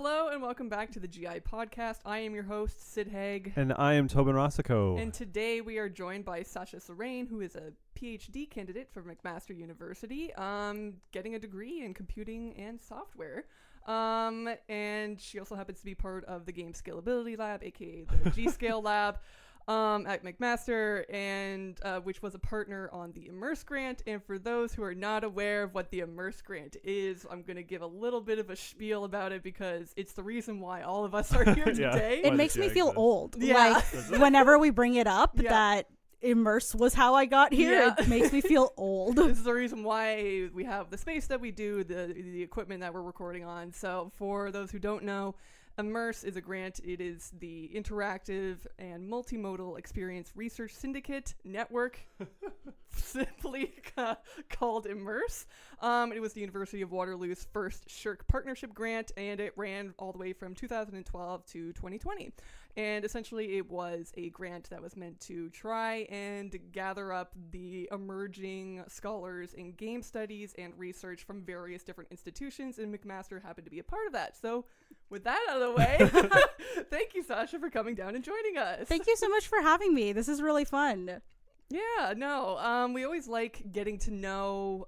Hello and welcome back to the GI podcast. I am your host, Sid Heeg. And I am Toben Racicot. And today we are joined by Sasha Soraine, who is a PhD candidate from McMaster University, getting a degree in computing and software. And she also happens to be part of the Game Scalability Lab, aka the G-Scale Lab. At McMaster, and which was a partner on the IMMERSe grant. And for those who are not aware of what the IMMERSe grant is, I'm going to give a little bit of a spiel about it because it's the reason why all of us are here today. It makes me feel old. Yeah. Like, whenever we bring it up, that IMMERSe was how I got here, it makes me feel old. This is the reason why we have the space that we do, the equipment that we're recording on. So for those who don't know, IMMERSe is a grant. It is the Interactive and Multimodal Experience Research Syndicate Network, simply called IMMERSe. It was the University of Waterloo's first SSHRC partnership grant, and it ran all the way from 2012 to 2020. And essentially it was a grant that was meant to try and gather up the emerging scholars in game studies and research from various different institutions, and McMaster happened to be a part of that. So with that out of the way, thank you, Sasha, for coming down and joining us. Thank you so much for having me. This is really fun. Yeah, no, we always like getting to know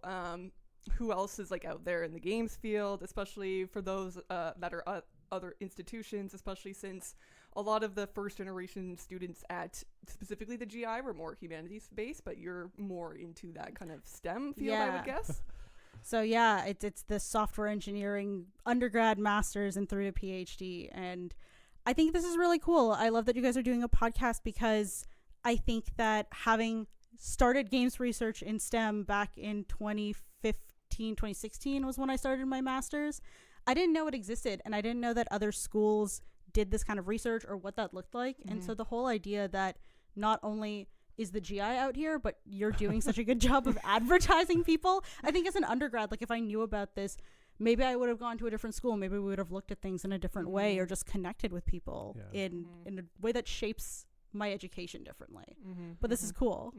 who else is like out there in the games field, especially for those that are other institutions, especially since a lot of the first generation students at specifically the GI were more humanities based, but you're more into that kind of STEM field, I would guess. So yeah, it's the software engineering undergrad, master's, and through to PhD. And I think this is really cool. I love that you guys are doing a podcast because I think that having started games research in STEM back in 2015, 2016 was when I started my master's. I didn't know it existed, and I didn't know that other schools did this kind of research or what that looked like. And so the whole idea that not only is the GI out here, but you're doing such a good job of advertising people. I think as an undergrad, like if I knew about this, maybe I would have gone to a different school. Maybe we would have looked at things in a different way or just connected with people in a way that shapes my education differently. But this is cool.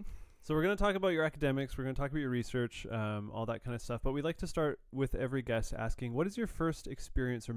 So we're going to talk about your academics. We're going to talk about your research, all that kind of stuff. But we'd like to start with every guest asking, what is your first experience or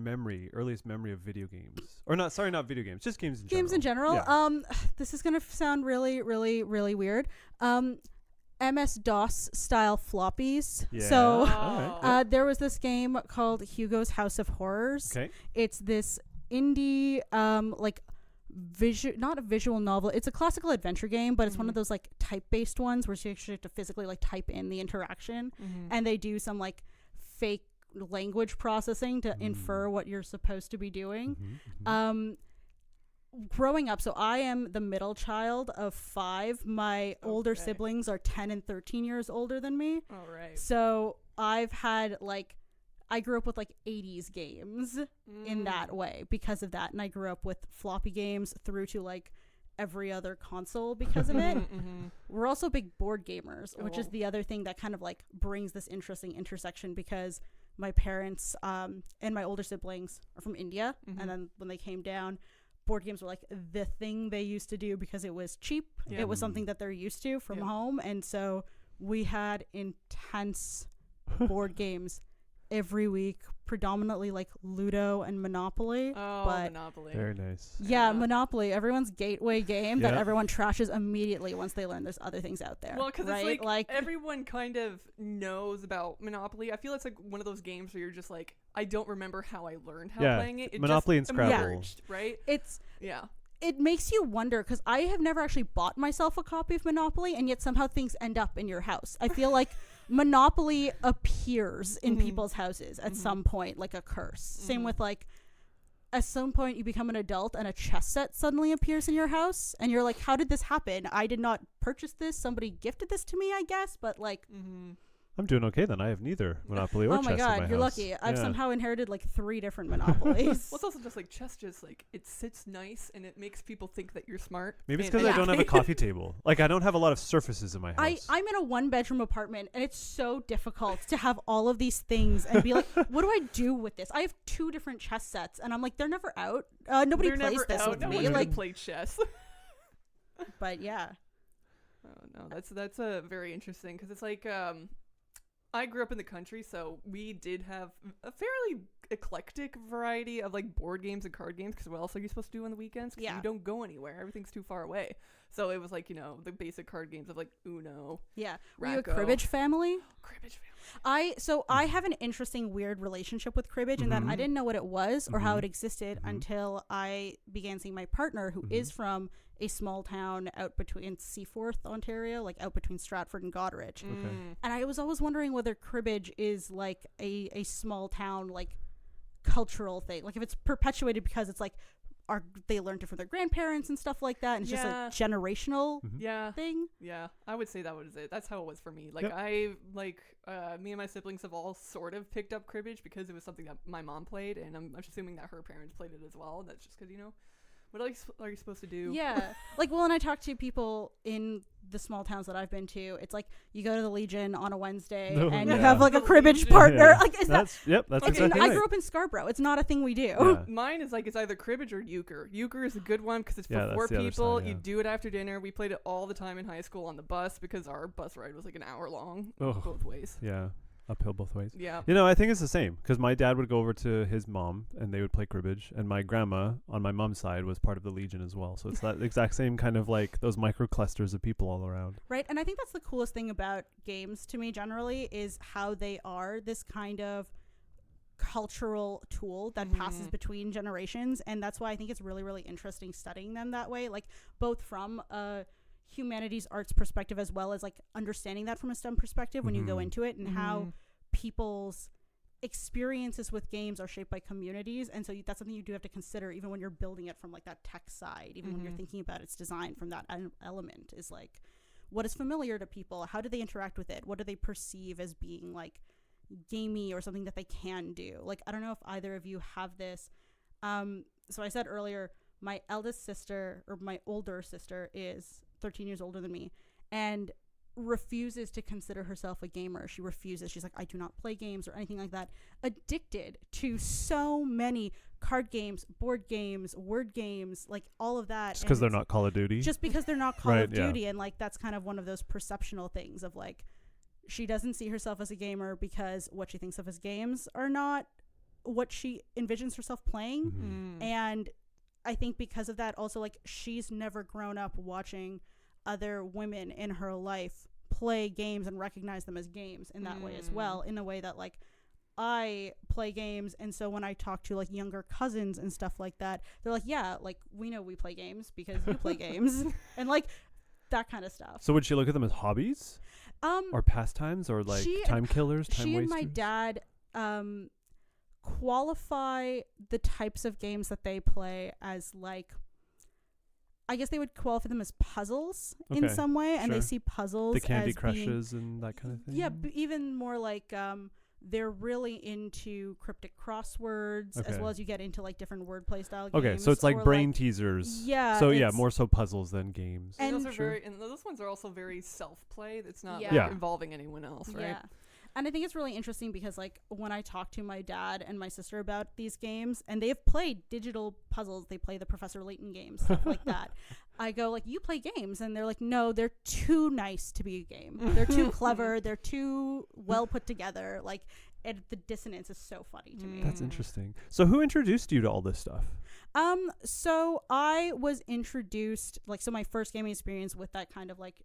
earliest memory of video games? Or not video games, just games in general. Games in general? Yeah. This is going to sound really, really, really weird. MS-DOS style floppies. Yeah. So there was this game called Hugo's House of Horrors. Okay. It's this indie, not a visual novel. It's a classical adventure game, but it's one of those like type-based ones where you actually have to physically like type in the interaction, and they do some like fake language processing to infer what you're supposed to be doing. Growing up, so I am the middle child of 5. My older siblings are 10 and 13 years older than me. All right. So I've had I grew up with 80s games in that way because of that. And I grew up with floppy games through to every other console because of it. We're also big board gamers, which is the other thing that kind of brings this interesting intersection because my parents and my older siblings are from India. And then when they came down, board games were the thing they used to do because it was cheap. It was something that they're used to from home. And so we had intense board games every week, predominantly Ludo and Monopoly. Monopoly. Very nice. Yeah, Monopoly, everyone's gateway game that everyone trashes immediately once they learn there's other things out there. Well, because right? it's everyone kind of knows about Monopoly. I feel it's one of those games where you're just I don't remember how I learned how playing it. It Monopoly just and Scrabble. emerged, right? It makes you wonder because I have never actually bought myself a copy of Monopoly, and yet somehow things end up in your house. I feel like Monopoly appears in people's houses at some point, like a curse. Same with at some point you become an adult and a chess set suddenly appears in your house, and you're like, how did this happen? I did not purchase this. Somebody gifted this to me, I guess, but I'm doing okay then. I have neither Monopoly or chess in my house. Oh my god, you're lucky. I've somehow inherited 3 different Monopolies. Well, it's also just chess it sits nice and it makes people think that you're smart. Maybe it's because I don't have a coffee table. I don't have a lot of surfaces in my house. I'm in a 1-bedroom apartment, and it's so difficult to have all of these things and be like, what do I do with this? I have 2 different chess sets, and I'm like, they're never out. Nobody plays this with me. No one play chess. But yeah. Oh no, that's a very interesting because it's I grew up in the country, so we did have a fairly eclectic variety of like board games and card games, because what else are you supposed to do on the weekends? 'Cause you don't go anywhere, everything's too far away. So it was like, you know, the basic card games of like Uno. Were you a cribbage family? Cribbage family. I have an interesting weird relationship with cribbage in that I didn't know what it was or how it existed until I began seeing my partner, who is from a small town out between Seaforth, Ontario, like out between Stratford and Goderich. And I was always wondering whether cribbage is like a small town like cultural thing, like if it's perpetuated because it's like they learned it from their grandparents and stuff like that, and it's just a generational thing. I would say that was it. That's how it was for me. Like I like me and my siblings have all sort of picked up cribbage because it was something that my mom played, and I'm assuming that her parents played it as well. That's just because, you know, what else are you supposed to do? Like, well, and I talk to people in the small towns that I've been to. It's like you go to the Legion on a Wednesday and you have like a cribbage partner. Like, is that's exactly I right. grew up in Scarborough. It's not a thing we do. Mine is like it's either cribbage or euchre. Euchre is a good one because it's for 4 people. You do it after dinner. We played it all the time in high school on the bus because our bus ride was like an hour long both ways. Uphill both ways. Yeah. You know, I think it's the same because my dad would go over to his mom and they would play cribbage, and my grandma on my mom's side was part of the Legion as well. So it's that exact same kind of like those micro clusters of people all around. Right. And I think that's the coolest thing about games to me generally is how they are this kind of cultural tool that passes between generations. And that's why I think it's really, really interesting studying them that way, like both from a humanities arts perspective as well as like understanding that from a STEM perspective when you go into it, and how people's experiences with games are shaped by communities. And so that's something you do have to consider even when you're building it from like that tech side, even when you're thinking about its design from that element, is like what is familiar to people, how do they interact with it, what do they perceive as being like gamey or something that they can do. Like, I don't know if either of you have this. So I said earlier, my eldest sister, or my older sister, is 13 years older than me and refuses to consider herself a gamer. She refuses. She's like, I do not play games or anything like that. Addicted to so many card games, board games, word games, like all of that. Just because they're not Call of Duty. Just because they're not Call of Duty. And like, that's kind of one of those perceptional things of like, she doesn't see herself as a gamer because what she thinks of as games are not what she envisions herself playing. And I think because of that also, like, she's never grown up watching other women in her life play games and recognize them as games in that way as well, in a way that like I play games. And so when I talk to like younger cousins and stuff like that, they're like, yeah, like we know we play games because you play games and like that kind of stuff. So would she look at them as hobbies or pastimes or like time killers, time wasters? She and my dad qualify the types of games that they play as like, I guess they would qualify them as puzzles in some way, and they see puzzles the Candy as Crushes and that kind of thing. Yeah, even more like they're really into cryptic crosswords, as well as you get into like different wordplay style games. Okay, so it's like brain teasers. Yeah. So yeah, more so puzzles than games. And those ones are also very self-play. It's not like involving anyone else, right? Yeah. And I think it's really interesting because like when I talk to my dad and my sister about these games, and they've played digital puzzles, they play the Professor Layton games, stuff like that. I go like, you play games? And they're like, no, they're too nice to be a game. They're too clever. They're too well put together. Like, and the dissonance is so funny to me. That's interesting. So who introduced you to all this stuff? So I was introduced, like, so my first gaming experience with that kind of like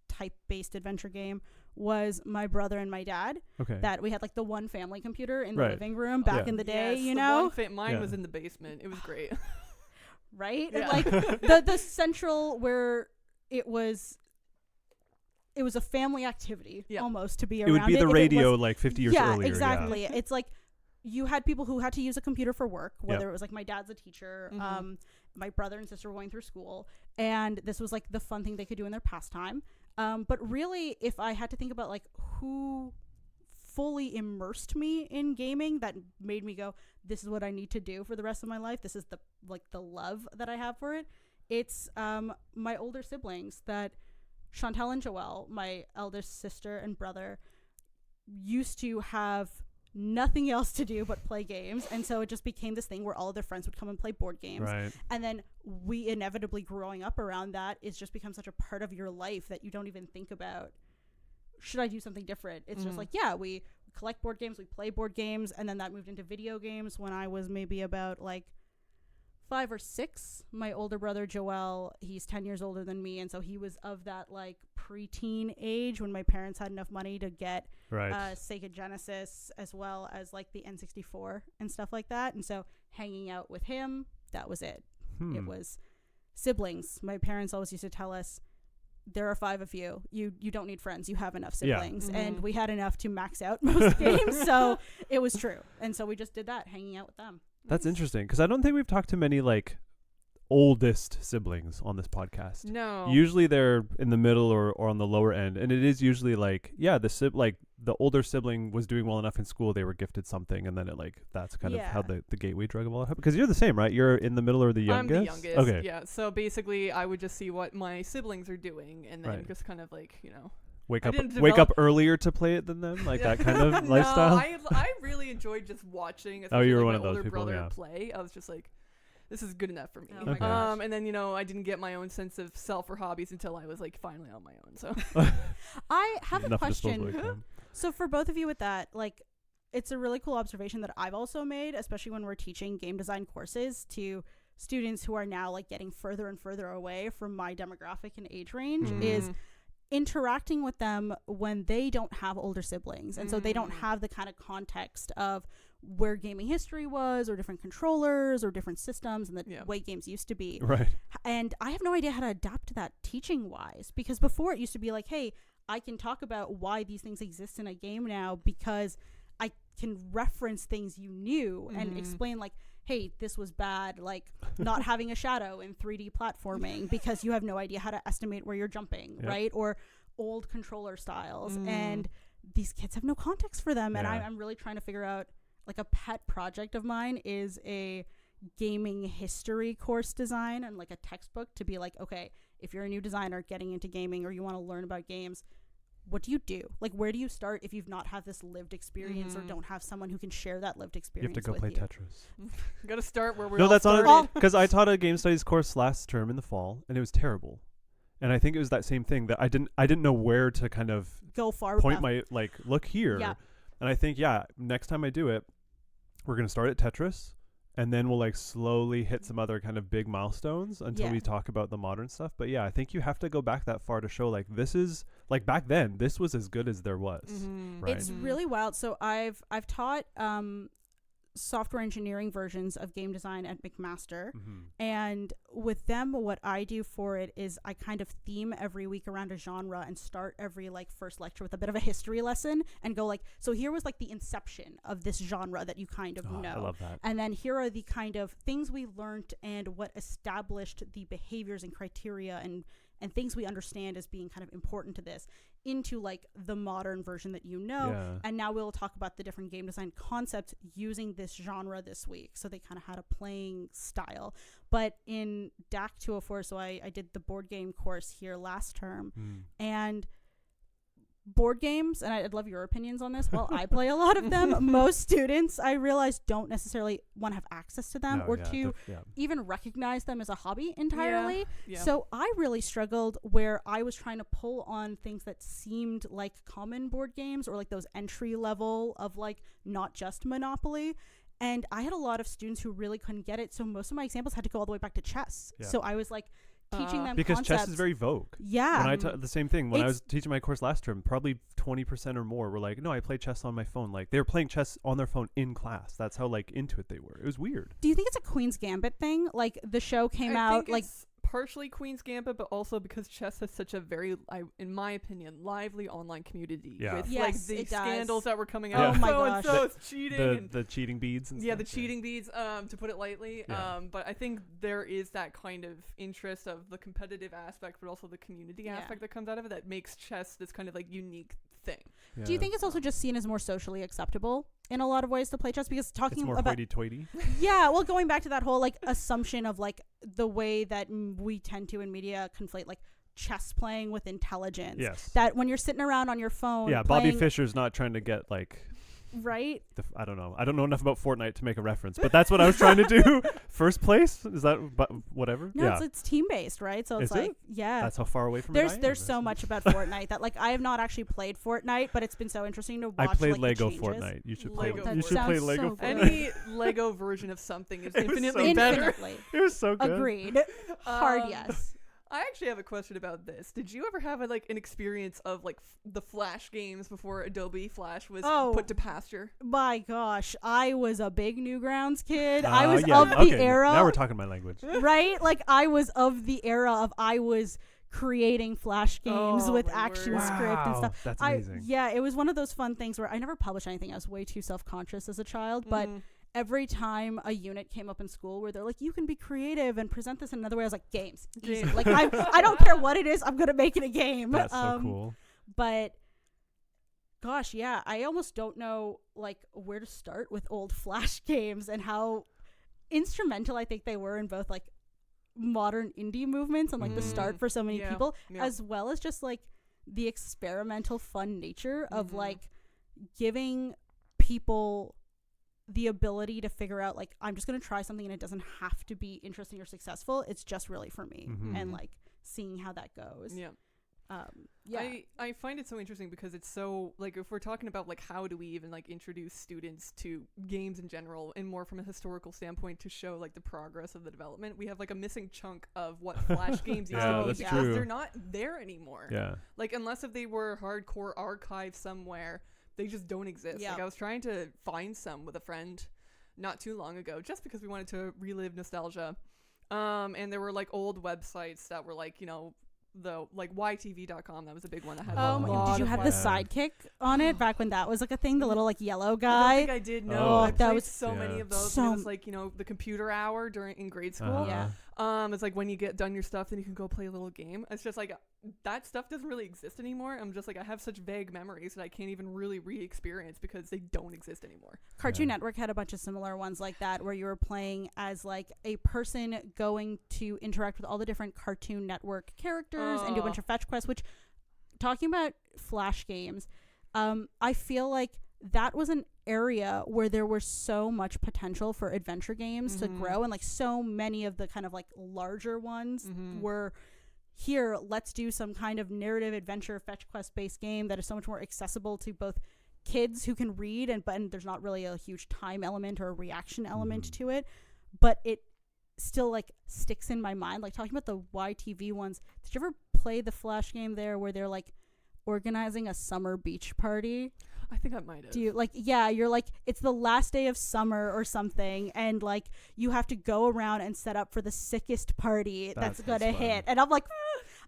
type-based adventure game was my brother and my dad. Okay. That we had like the one family computer in the living room back in the day, you know? Mine was in the basement. It was great. Right? Yeah. Like the central where it was a family activity almost to be around. It would be the radio like 50 years earlier. Exactly. It's like you had people who had to use a computer for work, whether it was like my dad's a teacher, my brother and sister were going through school, and this was like the fun thing they could do in their pastime. But really, if I had to think about like who fully immersed me in gaming, that made me go, this is what I need to do for the rest of my life, this is the love that I have for it, it's my older siblings. That Chantel and Joelle, my eldest sister and brother, used to have nothing else to do but play games, and so it just became this thing where all of their friends would come and play board games, and then we inevitably growing up around that, it's just become such a part of your life that you don't even think about, should I do something different? It's just like, yeah, we collect board games, we play board games, and then that moved into video games when I was maybe about like 5 or 6. My older brother Joel, he's 10 years older than me, and so he was of that like preteen age when my parents had enough money to get Sega Genesis as well as like the N64 and stuff like that. And so hanging out with him, that was it. It was siblings. My parents always used to tell us, there are 5 of you. You don't need friends. You have enough siblings. Yeah. And we had enough to max out most games. So it was true. And so we just did that, hanging out with them. That's interesting, because I don't think we've talked to many like oldest siblings on this podcast. No. Usually they're in the middle or on the lower end, and it is usually like, yeah, the older sibling was doing well enough in school, they were gifted something, and then it like that's kind of how the gateway drug of all that happened. Because you're the same, right? You're in the middle or the youngest? I'm the youngest. Okay. Yeah. So basically I would just see what my siblings are doing and then just kind of like, Wake up earlier to play it than them, like that kind of lifestyle. I really enjoyed just watching. You were like one my of those older people, brother play. I was just like, this is good enough for me. Oh my gosh. And then I didn't get my own sense of self or hobbies until I was like finally on my own. So I have a question. disposable. So for both of you with that, like, it's a really cool observation that I've also made, especially when we're teaching game design courses to students who are now like getting further and further away from my demographic and age range, is interacting with them when they don't have older siblings, and so they don't have the kind of context of where gaming history was, or different controllers, or different systems, and the way games used to be. Right. And I have no idea how to adapt to that teaching wise, because before it used to be like, hey, I can talk about why these things exist in a game now because I can reference things you knew and explain like, hey, this was bad, like not having a shadow in 3D platforming because you have no idea how to estimate where you're jumping, right? Or old controller styles. And these kids have no context for them. And I'm really trying to figure out, like, a pet project of mine is a gaming history course design and like a textbook to be like, okay, if you're a new designer getting into gaming or you want to learn about games, what do you do? Like, where do you start if you've not had this lived experience or don't have someone who can share that lived experience? You have to go play Tetris. You got to start where we're No, that's on because I taught a game studies course last term in the fall, and it was terrible. And I think it was that same thing that I didn't know where to kind of go far point enough. my like look here. Yeah. And I think next time I do it, we're gonna start at Tetris. And then we'll like slowly hit some other kind of big milestones until we talk about the modern stuff. But yeah, I think you have to go back that far to show like this is like back then this was as good as there was. Right? It's really wild. So I've taught software engineering versions of game design at McMaster, and with them what I do for it is I kind of theme every week around a genre and start every like first lecture with a bit of a history lesson and go like, so here was like the inception of this genre that you kind of know. I love that. And then here are the kind of things we learned and what established the behaviors and criteria and things we understand as being kind of important to this into like the modern version that and now we'll talk about the different game design concepts using this genre this week. So they kind of had a playing style. But in DAC 204, so I did the board game course here last term, and board games, and I'd love your opinions on this. Well, I play a lot of them. Most students, I realize, don't necessarily want to have access to them even recognize them as a hobby entirely. So I really struggled where I was trying to pull on things that seemed like common board games or like those entry level of like not just Monopoly. And I had a lot of students who really couldn't get it. So most of my examples had to go all the way back to chess. So I was like, teaching them because concepts. chess is very vogue. Yeah. When the same thing when I was teaching my course last term, probably 20% or more were like, no, I play chess on my phone. Like they were playing chess on their phone in class. That's how like into it they were. It was weird. Do you think it's a Queen's Gambit thing? Like the show came out like partially Queen's Gambit, but also because chess has such a very, in my opinion, lively online community with like the scandals that were coming out. Oh my gosh. So it's cheating. The cheating beads and stuff. The cheating beads, to put it lightly. But I think there is that kind of interest of the competitive aspect, but also the community aspect that comes out of it that makes chess this kind of like unique thing. Yeah. Do you think it's also just seen as more socially acceptable in a lot of ways to play chess? Because talking it's more about hoity-toity. Yeah, well, going back to that whole like assumption of like the way that we tend to in media conflate like chess playing with intelligence. Yes. That when you're sitting around on your phone. Yeah, Bobby Fischer's not trying to get like right? I don't know. I don't know enough about Fortnite to make a reference, but that's what I was trying to do. First place? Is that whatever? No, yeah. it's team based, right? So it's Is like, it? yeah. That's how far away from There's so much about Fortnite that like I have not actually played Fortnite, but it's been so interesting to watch. I played like, Lego the changes. Fortnite. You should Lego play. You should Fortnite. play Sounds Lego so Fortnite. good. Any Lego version of something is It was infinitely so better. Infinitely. It was so good. Agreed. Hard Um, yes. I actually have a question about this. Did you ever have like an experience of like the Flash games before Adobe Flash was put to pasture? My gosh, I was a big Newgrounds kid. I was yeah, of the okay, era. Now we're talking my language. Right? Like I was of the era of I was creating Flash games Oh, with my action word. script and stuff. That's amazing. Yeah, it was one of those fun things where I never published anything. I was way too self-conscious as a child, but every time a unit came up in school where they're like, you can be creative and present this in another way, I was like, games. Easy. Like I don't care what it is, I'm gonna make it a game. That's so cool. But gosh, yeah, I almost don't know like where to start with old Flash games and how instrumental I think they were in both like modern indie movements and like the start for so many people, as well as just like the experimental fun nature of like giving people the ability to figure out like I'm just going to try something and it doesn't have to be interesting or successful. It's just really for me and like seeing how that goes. I find it so interesting because it's so like if we're talking about like how do we even like introduce students to games in general and more from a historical standpoint to show like the progress of the development, we have like a missing chunk of what Flash games used to be that's because true. they're not there anymore. Yeah. Like unless if they were hardcore archived somewhere, they just don't exist. Yeah. Like I was trying to find some with a friend not too long ago just because we wanted to relive nostalgia. And there were like old websites that were like, you know, the like ytv.com, that was a big one that had a lot did you of have like- the sidekick on it back when that was like a thing, the little like yellow I guy? don't think I did know. Oh. I That played was so many of those. so And it was like, you know, the computer hour in grade school. Yeah. It's like when you get done your stuff, then you can go play a little game. It's just like that stuff doesn't really exist anymore. I'm just like I have such vague memories that I can't even really re-experience because they don't exist anymore. Cartoon Network had a bunch of similar ones like that where you were playing as like a person going to interact with all the different Cartoon Network characters and do a bunch of fetch quests, which talking about Flash games, I feel like that was an area where there was so much potential for adventure games to grow, and like so many of the kind of like larger ones were here, let's do some kind of narrative adventure fetch quest based game that is so much more accessible to both kids who can read and there's not really a huge time element or a reaction element to it, but it still like sticks in my mind. Like talking about the YTV ones, did you ever play the Flash game there where they're like organizing a summer beach party? I think I might have. Do you like, yeah, you're like, it's the last day of summer or something, and like you have to go around and set up for the sickest party that's gonna hit. And I'm like,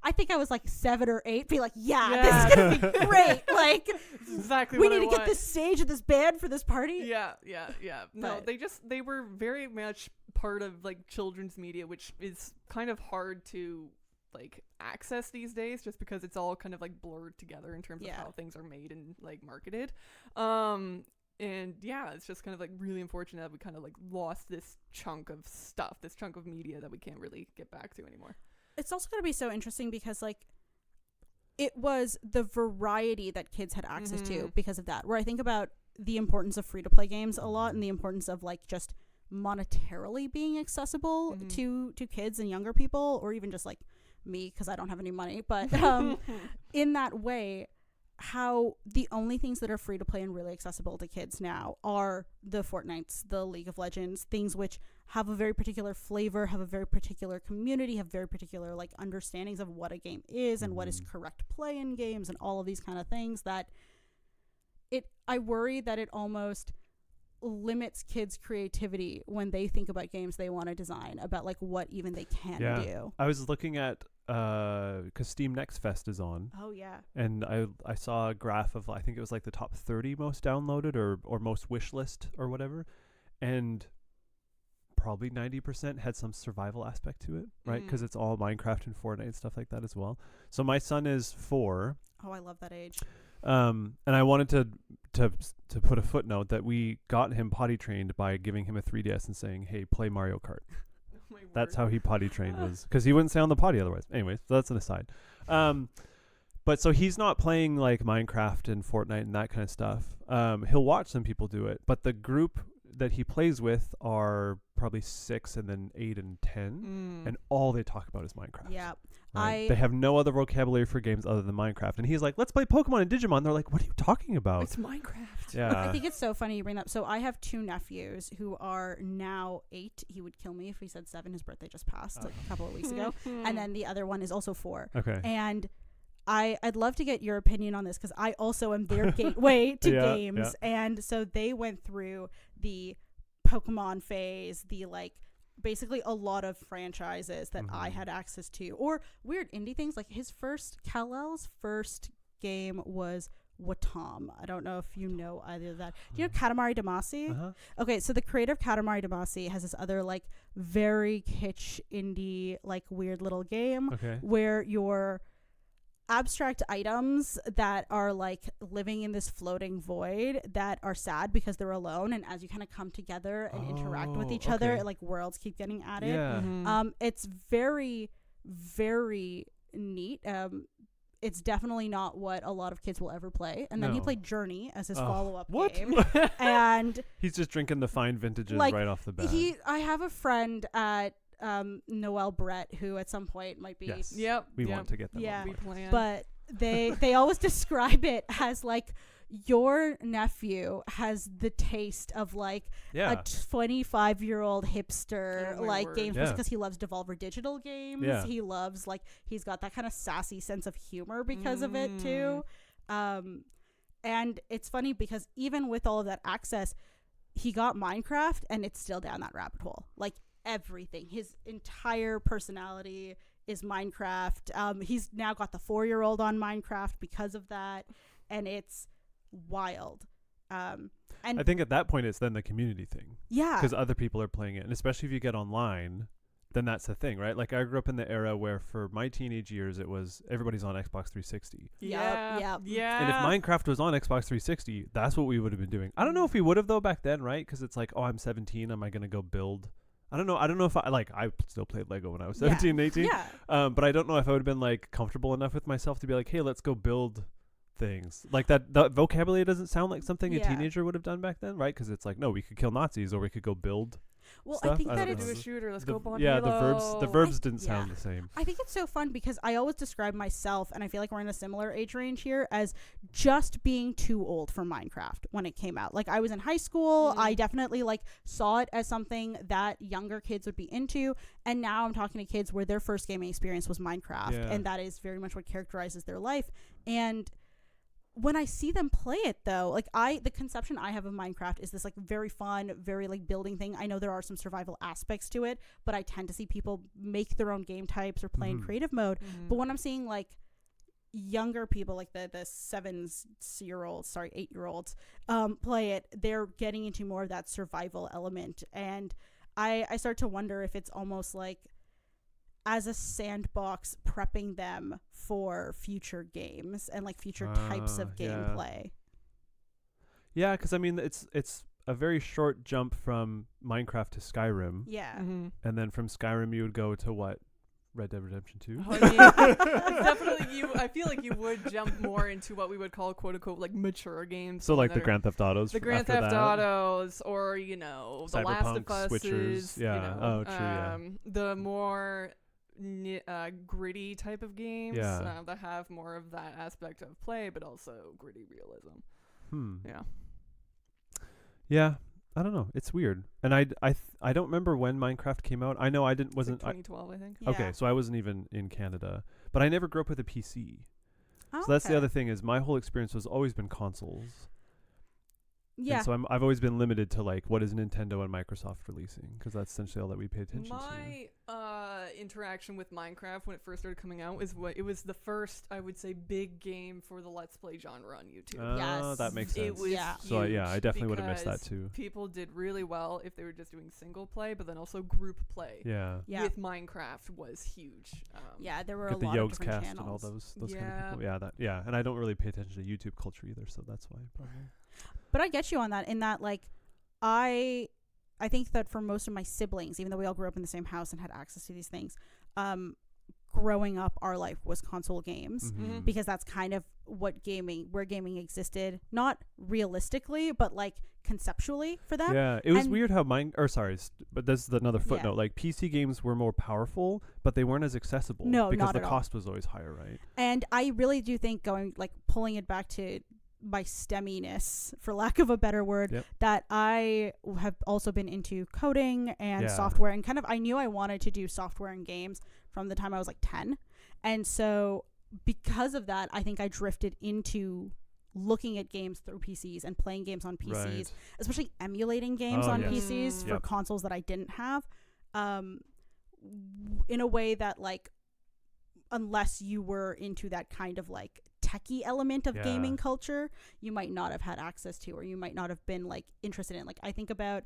I think I was like 7 or 8, be like, this is gonna be great. Like, exactly we what need I to get want. this stage of this band for this party. Yeah. No, But- they were very much part of like children's media, which is kind of hard to like access these days just because it's all kind of like blurred together in terms of how things are made and like marketed. And yeah, it's just kind of like really unfortunate that we kind of like lost this chunk of stuff, this chunk of media that we can't really get back to anymore. It's also going to be so interesting because like it was the variety that kids had access to because of that, where I think about the importance of free to play games a lot and the importance of like just monetarily being accessible to kids and younger people, or even just like me because I don't have any money, but in that way, how the only things that are free to play and really accessible to kids now are the Fortnites, the League of Legends, things which have a very particular flavor, have a very particular community, have very particular like understandings of what a game is and what is correct play in games and all of these kind of things that I worry that it almost limits kids' creativity when they think about games they want to design, about like what even they can do. I was looking at because Steam Next Fest is on. Oh yeah. And I saw a graph of I think it was like the top 30 most downloaded or most wish list or whatever, and probably 90% had some survival aspect to it, right? Because it's all Minecraft and Fortnite and stuff like that as well. So my son is 4. Oh, I love that age. And I wanted to put a footnote that we got him potty trained by giving him a 3DS and saying, "Hey, play Mario Kart." That's how he potty trained was, because he wouldn't stay on the potty otherwise. Anyways, so that's an aside. But so he's not playing like Minecraft and Fortnite and that kind of stuff. He'll watch some people do it, but the group that he plays with are probably 6 and then 8 and 10, and all they talk about is Minecraft. Yeah. Right? They have no other vocabulary for games other than Minecraft. And he's like, let's play Pokemon and Digimon. They're like, what are you talking about? It's Minecraft. Yeah. I think it's so funny you bring that up. So I have 2 nephews who are now 8. He would kill me if he said 7. His birthday just passed like a couple of weeks ago. And then the other one is also 4. Okay. And I'd love to get your opinion on this because I also am their gateway to games. Yeah. And so they went through the Pokemon phase, the like basically a lot of franchises that I had access to, or weird indie things. Like Kal-El's first game was Watam. I don't know if you know either of that. Do you know Katamari Damacy? Okay, so the creator of Katamari Damacy has this other like very kitsch indie like weird little game where you're abstract items that are like living in this floating void that are sad because they're alone, and as you kind of come together and interact with each other, like worlds keep getting added. It's very, very neat. It's definitely not what a lot of kids will ever play. And then he played Journey as his follow-up game. And he's just drinking the fine vintages like, right off the bat. I have a friend at Noel Brett who at some point might be we want to get them on board. We plan. But they always describe it as like your nephew has the taste of like a 25-year-old hipster like games because he loves Devolver Digital games. He loves like he's got that kind of sassy sense of humor because of it too. And it's funny because even with all of that access, he got Minecraft and it's still down that rabbit hole. Like everything, his entire personality is Minecraft. He's now got the 4-year-old on Minecraft because of that, and it's wild. And I think at that point it's then the community thing, because other people are playing it, and especially if you get online, then that's the thing, right? Like I grew up in the era where for my teenage years it was everybody's on Xbox 360. Yeah. And if Minecraft was on Xbox 360, that's what we would have been doing. I don't know if we would have though back then, right? Because it's like, oh, I'm 17, am I gonna go build? I don't know if I still played Lego when I was 17 and 18. But I don't know if I would have been like comfortable enough with myself to be like, hey, let's go build things. Like that vocabulary doesn't sound like something a teenager would have done back then, right? Because it's like, no, we could kill Nazis or we could go build stuff. I think that it's a shooter. Let's go on Halo. Halo. the verbs didn't sound the same. I think it's so fun because I always describe myself, and I feel like we're in a similar age range here, as just being too old for Minecraft when it came out. Like I was in high school, I definitely like saw it as something that younger kids would be into, and now I'm talking to kids where their first gaming experience was Minecraft, and that is very much what characterizes their life. And when I see them play it though, like the conception I have of Minecraft is this like very fun, very like building thing. I know there are some survival aspects to it, but I tend to see people make their own game types or play in creative mode. But when I'm seeing like younger people, like the 8-year-olds play it, they're getting into more of that survival element. And I start to wonder if it's almost like as a sandbox prepping them for future games and like future types of gameplay. Yeah, because I mean it's a very short jump from Minecraft to Skyrim. Yeah. And then from Skyrim you would go to what? Red Dead Redemption 2? Oh, yeah. Definitely I feel like you would jump more into what we would call quote unquote like mature games. So like the Grand Theft Autos. The Grand Theft Autos, or the Last of Us. Switchers. Yeah. True. The more gritty type of games that have more of that aspect of play, but also gritty realism. Yeah, I don't know. It's weird, and I don't remember when Minecraft came out. I know wasn't 2012, I think. Okay, so I wasn't even in Canada, but I never grew up with a PC. So that's the other thing, is my whole experience has always been consoles. Yeah. And so I've always been limited to like what is Nintendo and Microsoft releasing, because that's essentially all that we pay attention to. My interaction with Minecraft when it first started coming out it was the first, I would say, big game for the Let's Play genre on YouTube. Oh, that makes sense. It was huge. So I definitely would have missed that too. People did really well if they were just doing single play, but then also group play. Yeah. With Minecraft was huge. There were a lot of different channels. And all those kind of people. And I don't really pay attention to YouTube culture either, so that's why probably. But I get you on that, in that like I think that for most of my siblings, even though we all grew up in the same house and had access to these things, growing up, our life was console games Mhm. because that's kind of where gaming existed, not realistically, but like conceptually for them. Yeah, it was And- weird how but this is another footnote. Yeah. Like PC games were more powerful, but they weren't as accessible. No, because not the at all. cost was always higher, right? And I really do think pulling it back to my STEMiness, for lack of a better word, Yep. that I have also been into coding and Yeah. software, and kind of I knew I wanted to do software and games from the time I was like 10. And so because of that, I think I drifted into looking at games through PCs and playing games on PCs, Right. especially emulating games Oh, on yes. PCs for Yep. consoles that I didn't have, in a way that like, unless you were into that kind of like techie element of Yeah. gaming culture, you might not have had access to, or you might not have been like interested in. Like I think about,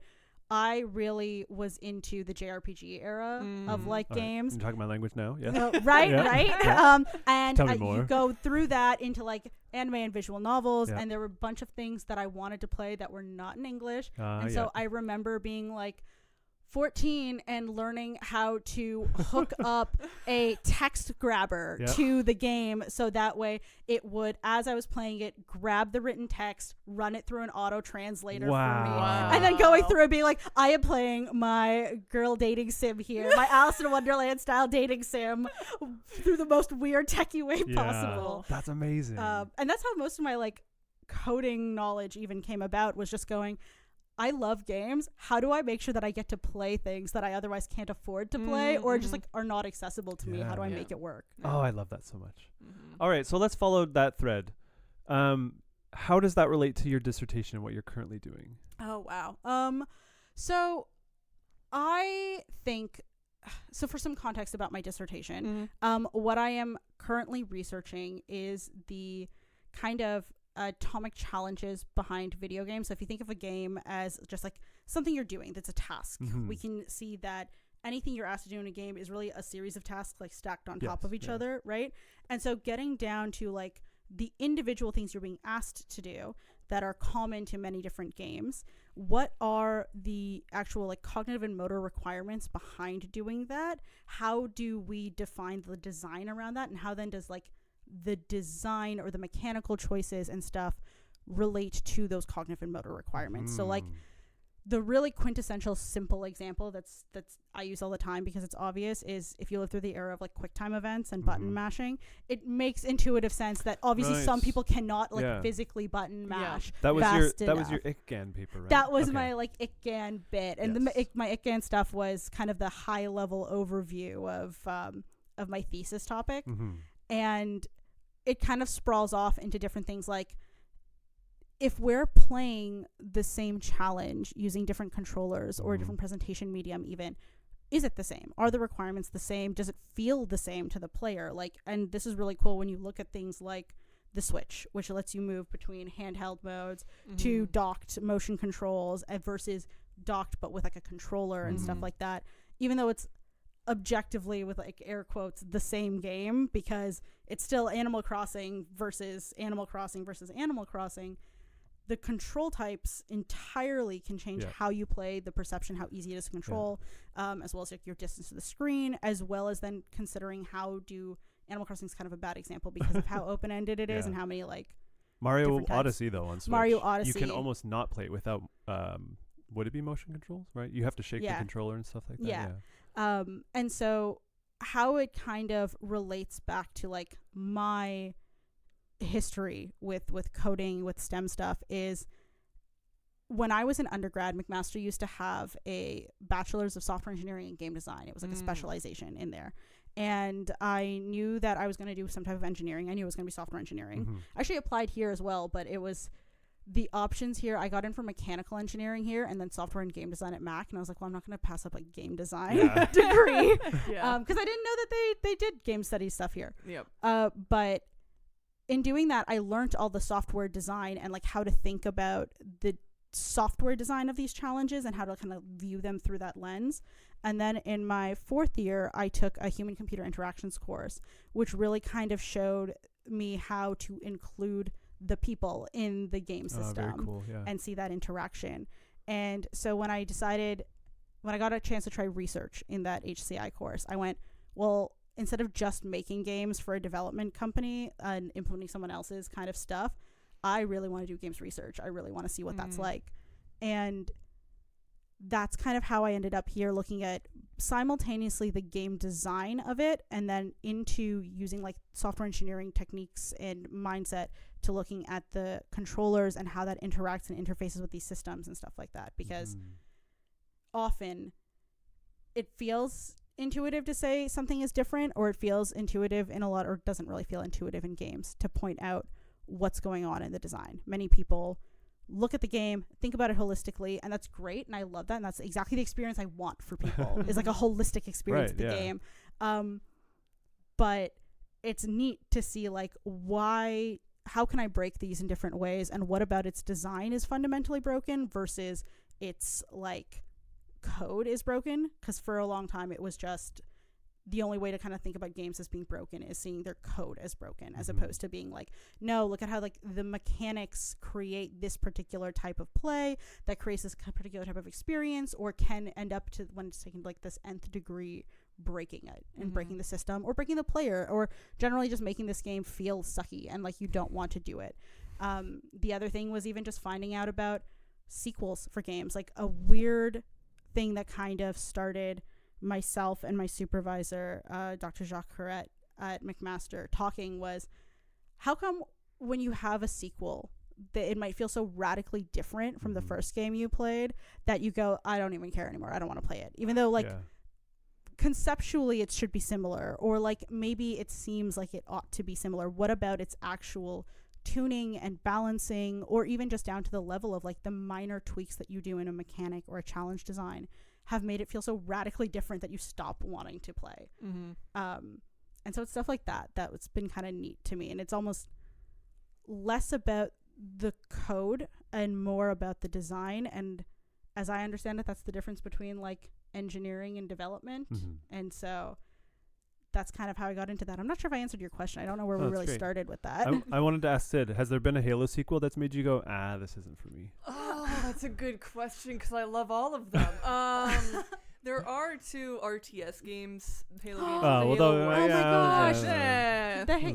I really was into the JRPG era of like All right. games. I'm talking my language now. Yeah. Right, Yeah. right. Yeah. And Tell me you more. go through that into like anime and visual novels, Yeah. and there were a bunch of things that I wanted to play that were not in English. And Yeah. so I remember being like 14 and learning how to hook up a text grabber Yeah. to the game, so that way it would, as I was playing it, grab the written text, run it through an auto translator for me, Wow. and then going through and being like, I am playing my girl dating sim here, my Alice in Wonderland style dating sim, through the most weird techie way Yeah. possible. That's amazing. And that's how most of my like coding knowledge even came about, was just going, I love games. How do I make sure that I get to play things that I otherwise can't afford to play, or just like are not accessible to me? How do I Yeah. make it work? Oh, I love that so much. Mhm. All right, so let's follow that thread. How does that relate to your dissertation and what you're currently doing? Oh wow. So I think, so for some context about my dissertation, what I am currently researching is the kind of atomic challenges behind video games. So if you think of a game as just like something you're doing that's a task, Mhm. we can see that anything you're asked to do in a game is really a series of tasks like stacked on top Yes, of each yeah. other, right? And so getting down to like the individual things you're being asked to do that are common to many different games, what are the actual like cognitive and motor requirements behind doing that? How do we define the design around that, and how then does like the design or the mechanical choices and stuff relate to those cognitive and motor requirements? So like the really quintessential simple example that's I use all the time because it's obvious is, if you live through the era of like QuickTime events and button mashing, it makes intuitive sense that obviously some Nice. people cannot like Yeah. physically button mash. that was fast your enough. ICGAN paper, right? That was Okay. my like ICGAN bit, and Yes. my ICGAN stuff was kind of the high level overview of my thesis topic. Mhm. And it kind of sprawls off into different things, like if we're playing the same challenge using different controllers or a different presentation medium even, is it the same? Are the requirements the same? Does it feel the same to the player? Like, and this is really cool when you look at things like the Switch, which lets you move between handheld modes to docked motion controls versus docked but with like a controller and stuff like that. Even though it's objectively, with like air quotes, the same game, because it's still Animal Crossing versus Animal Crossing versus Animal Crossing, the control types entirely can change Yeah. how you play, the perception, how easy it is to control, as well as like your distance to the screen, as well as then considering how do Animal Crossing is kind of a bad example because of how open-ended it is Yeah. and how many like Mario different types. Odyssey though on Switch. Mario You Odyssey. can almost not play it without would it be motion controls, right? You have to shake the Yeah. controller and stuff like that. Yeah. Yeah. And so how it kind of relates back to like my history with coding, with STEM stuff, is when I was an undergrad, McMaster used to have a bachelor's of software engineering and game design. It was like a specialization in there. And I knew that I was going to do some type of engineering. I knew it was going to be software engineering. Mhm. I actually applied here as well, but it was the options here. I got in for mechanical engineering here and then software and game design at Mac. And I was like, well, I'm not going to pass up a game design Yeah. degree. Yeah. Because I didn't know that they did game studies stuff here. Yep. But in doing that, I learned all the software design and like how to think about the software design of these challenges and how to kind of view them through that lens. And then in my fourth year, I took a human computer interactions course, which really kind of showed me how to include the people in the game Oh, system very cool. Yeah. and see that interaction. And so when I got a chance to try research in that HCI course, I went, well, instead of just making games for a development company and implementing someone else's kind of stuff, I really want to do games research. I really want to see what that's like. And that's kind of how I ended up here, looking at simultaneously the game design of it and then into using like software engineering techniques and mindset to looking at the controllers and how that interacts and interfaces with these systems and stuff like that. Because often it feels intuitive to say something is different, or it feels intuitive in a lot, or doesn't really feel intuitive in games to point out what's going on in the design. Many people look at the game, think about it holistically, and that's great, and I love that, and that's exactly the experience I want for people is like a holistic experience of the game. But it's neat to see like how can I break these in different ways, and what about its design is fundamentally broken versus its like code is broken, because for a long time it was just the only way to kind of think about games as being broken is seeing their code as broken, as opposed to being like, no, look at how like the mechanics create this particular type of play that creates this particular type of experience, or can end up to, when it's taken like this nth degree, breaking it and breaking the system or breaking the player, or generally just making this game feel sucky and like you don't want to do it. The other thing was even just finding out about sequels for games, like a weird thing that kind of started myself and my supervisor, Dr. Jacques Corrette at McMaster, talking was, how come when you have a sequel that it might feel so radically different from the first game you played that you go, I don't even care anymore, I don't want to play it, even though like conceptually it should be similar, or like maybe it seems like it ought to be similar. What about its actual tuning and balancing, or even just down to the level of like the minor tweaks that you do in a mechanic or a challenge design have made it feel so radically different that you stop wanting to play. And so it's stuff like that's been kind of neat to me, and it's almost less about the code and more about the design. And as I understand it, that's the difference between like engineering and development. And so that's kind of how I got into that. I'm not sure if I answered your question. I don't know where we really started with that. I wanted to ask Sid, has there been a Halo sequel that's made you go, this isn't for me? Oh, that's a good question, because I love all of them. There are 2 RTS games, Halo games. My gosh.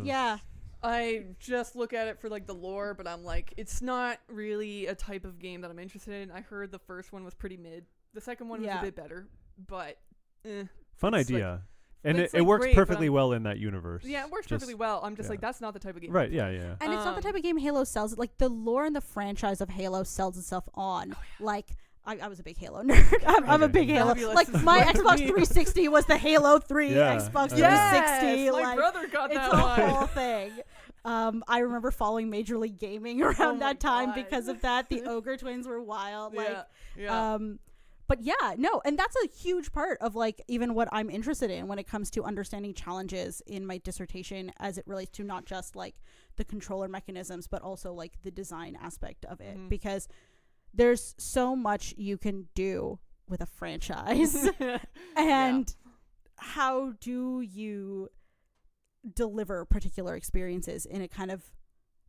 Yeah. I just look at it for like the lore, but I'm like, it's not really a type of game that I'm interested in. I heard the first one was pretty mid. The second one was a bit better, but fun idea. Like, and it like works great, perfectly well in that universe. Yeah, it works perfectly well. I'm just like, that's not the type of game. Right, yeah. And it's not the type of game Halo sells. Like, the lore and the franchise of Halo sells itself on. Like, I was a big Halo nerd. I'm a big Halo. Fabulous. Like, my Xbox 360 was the Halo 3 Xbox 360. Yes, like, my brother got that it's one. a whole thing. I remember following Major League Gaming around that time because of that. The Ogre twins were wild. But yeah, no, and that's a huge part of like even what I'm interested in when it comes to understanding challenges in my dissertation, as it relates to not just like the controller mechanisms, but also like the design aspect of it, because there's so much you can do with a franchise. And how do you deliver particular experiences in a kind of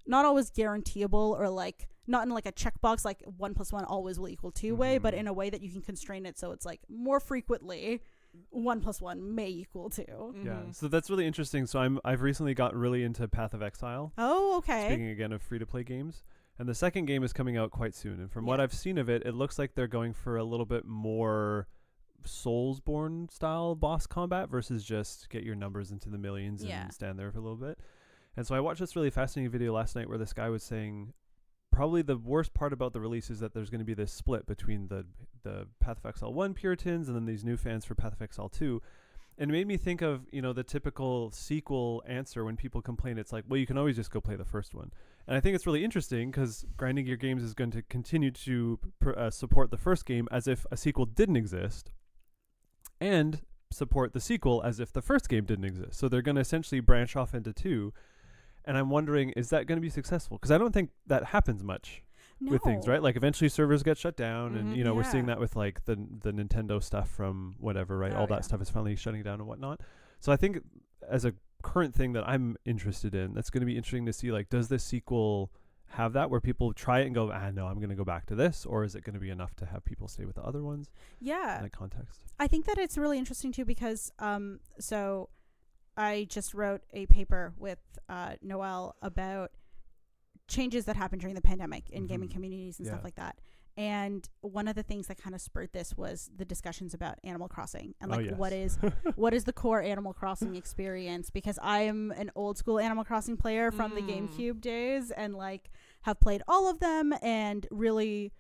not always guaranteeable, or like not in like a checkbox like 1 + 1 always will equal 2 way, but in a way that you can constrain it so it's like more frequently 1 + 1 may equal 2. So that's really interesting. So I've recently got really into Path of Exile. Oh, okay. Speaking again of free to play games, and the second game is coming out quite soon, and from what I've seen of it, it looks like they're going for a little bit more Soulsborne style boss combat versus just get your numbers into the millions and stand there for a little bit. And so I watched this really fascinating video last night where this guy was saying probably the worst part about the release is that there's going to be this split between the Path of Exile 1 Puritans and then these new fans for Path of Exile 2. And it made me think of, the typical sequel answer when people complain. It's like, well, you can always just go play the first one. And I think it's really interesting because Grinding Gear Games is going to continue to support the first game as if a sequel didn't exist, and support the sequel as if the first game didn't exist. So they're going to essentially branch off into 2. And I'm wondering, is that going to be successful? Because I don't think that happens much with things, right? Like eventually servers get shut down, and we're seeing that with like the Nintendo stuff from whatever, right? All that stuff is finally shutting down and whatnot. So I think as a current thing that I'm interested in, that's going to be interesting to see, like, does this sequel have that where people try it and go, no, I'm going to go back to this, or is it going to be enough to have people stay with the other ones? In that context. I think that it's really interesting too because so I just wrote a paper with Noelle about changes that happened during the pandemic in gaming communities and stuff like that. And one of the things that kind of spurred this was the discussions about Animal Crossing and like what is the core Animal Crossing experience, because I am an old school Animal Crossing player from the GameCube days and like have played all of them and really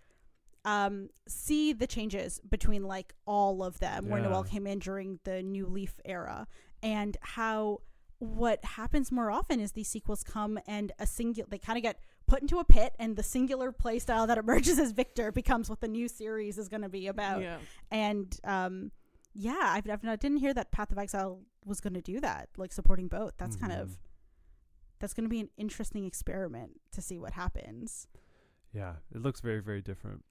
see the changes between like all of them where Noelle came in during the New Leaf era, and how what happens more often is these sequels come and they kind of get put into a pit, and the singular play style that emerges as Victor becomes what the new series is going to be about. And I didn't hear that Path of Exile was going to do that, like supporting both. That's that's going to be an interesting experiment to see what happens. Yeah, it looks very, very different.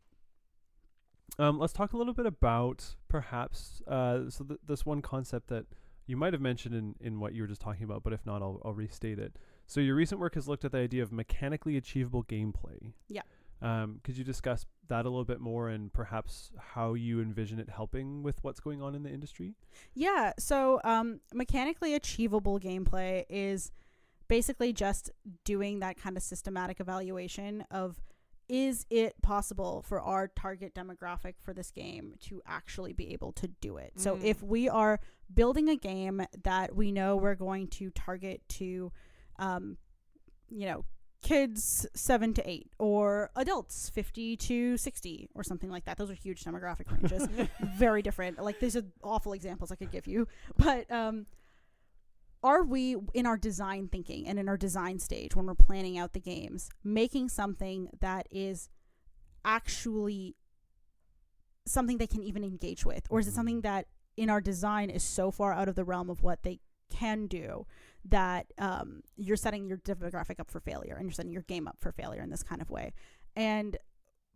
Let's talk a little bit about perhaps this one concept that you might have mentioned in what you were just talking about, but if not, I'll restate it. So your recent work has looked at the idea of mechanically achievable gameplay. Yeah. Could you discuss that a little bit more and perhaps how you envision it helping with what's going on in the industry? Yeah. So mechanically achievable gameplay is basically just doing that kind of systematic evaluation of, is it possible for our target demographic for this game to actually be able to do it? So if we are building a game that we know we're going to target to, kids 7 to 8 or adults 50 to 60 or something like that. Those are huge demographic ranges. Very different. Like, these are awful examples I could give you. But are we, in our design thinking and in our design stage when we're planning out the games, making something that is actually something they can even engage with? Or is it something that in our design is so far out of the realm of what they can do that you're setting your demographic up for failure and you're setting your game up for failure in this kind of way? And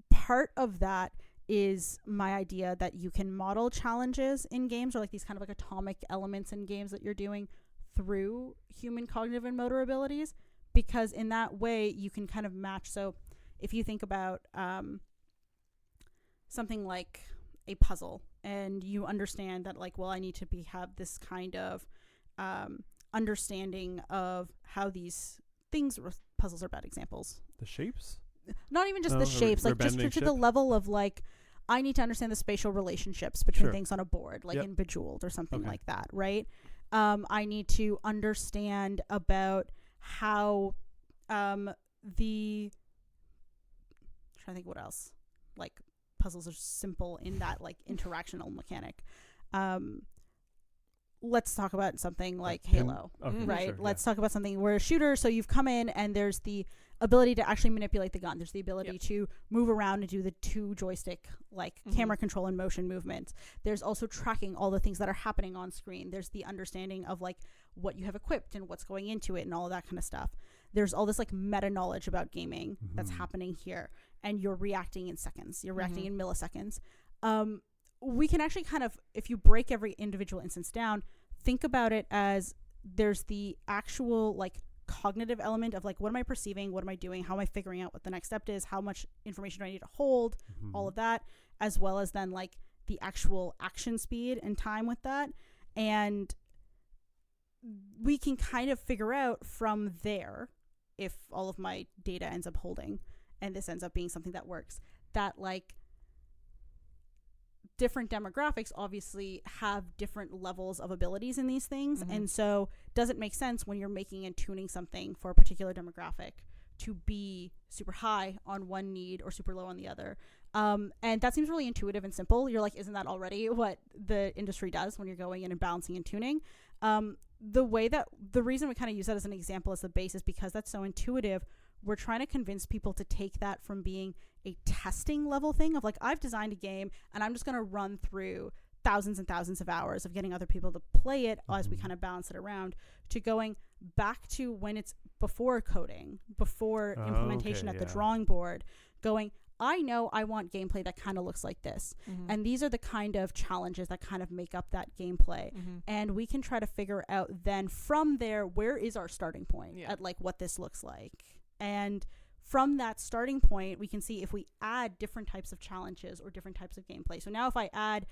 part of that is my idea that you can model challenges in games, or like these kind of like atomic elements in games that you're doing, through human cognitive and motor abilities, because in that way you can kind of match. So if you think about something like a puzzle, and you understand that, like, well, I need to have this kind of understanding of how these things, puzzles are bad examples. The shapes? Not even just the shapes, like just to the level of like, I need to understand the spatial relationships between things on a board, like in Bejeweled or something like that, right? I need to understand about how I'm trying to think what else. Like, puzzles are simple in that like interactional mechanic. Let's talk about something like Halo, right? Let's talk about something where a shooter, so you've come in and there's the ability to actually manipulate the gun. There's the ability to move around and do the 2 joystick like camera control and motion movements. There's also tracking all the things that are happening on screen. There's the understanding of like what you have equipped and what's going into it and all of that kind of stuff. There's all this like meta knowledge about gaming that's happening here, and you're reacting in seconds. You're reacting in milliseconds. We can actually kind of, if you break every individual instance down, think about it as there's the actual like cognitive element of like, what am I perceiving? What am I doing? How am I figuring out what the next step is? How much information do I need to hold? All of that, as well as then like the actual action speed and time with that. And we can kind of figure out from there, if all of my data ends up holding and this ends up being something that works, that like different demographics obviously have different levels of abilities in these things. And so does it make sense when you're making and tuning something for a particular demographic to be super high on one need or super low on the other? And that seems really intuitive and simple. You're like, isn't that already what the industry does when you're going in and balancing and tuning? The reason we kind of use that as an example as the base is because that's so intuitive. We're trying to convince people to take that from being a testing level thing of like, I've designed a game and I'm just going to run through thousands and thousands of hours of getting other people to play it as we kind of balance it around, to going back to when it's before coding, before implementation at the drawing board, going, I know I want gameplay that kind of looks like this. And these are the kind of challenges that kind of make up that gameplay. And we can try to figure out then from there, where is our starting point at like what this looks like. And from that starting point, we can see if we add different types of challenges or different types of gameplay. So now if I add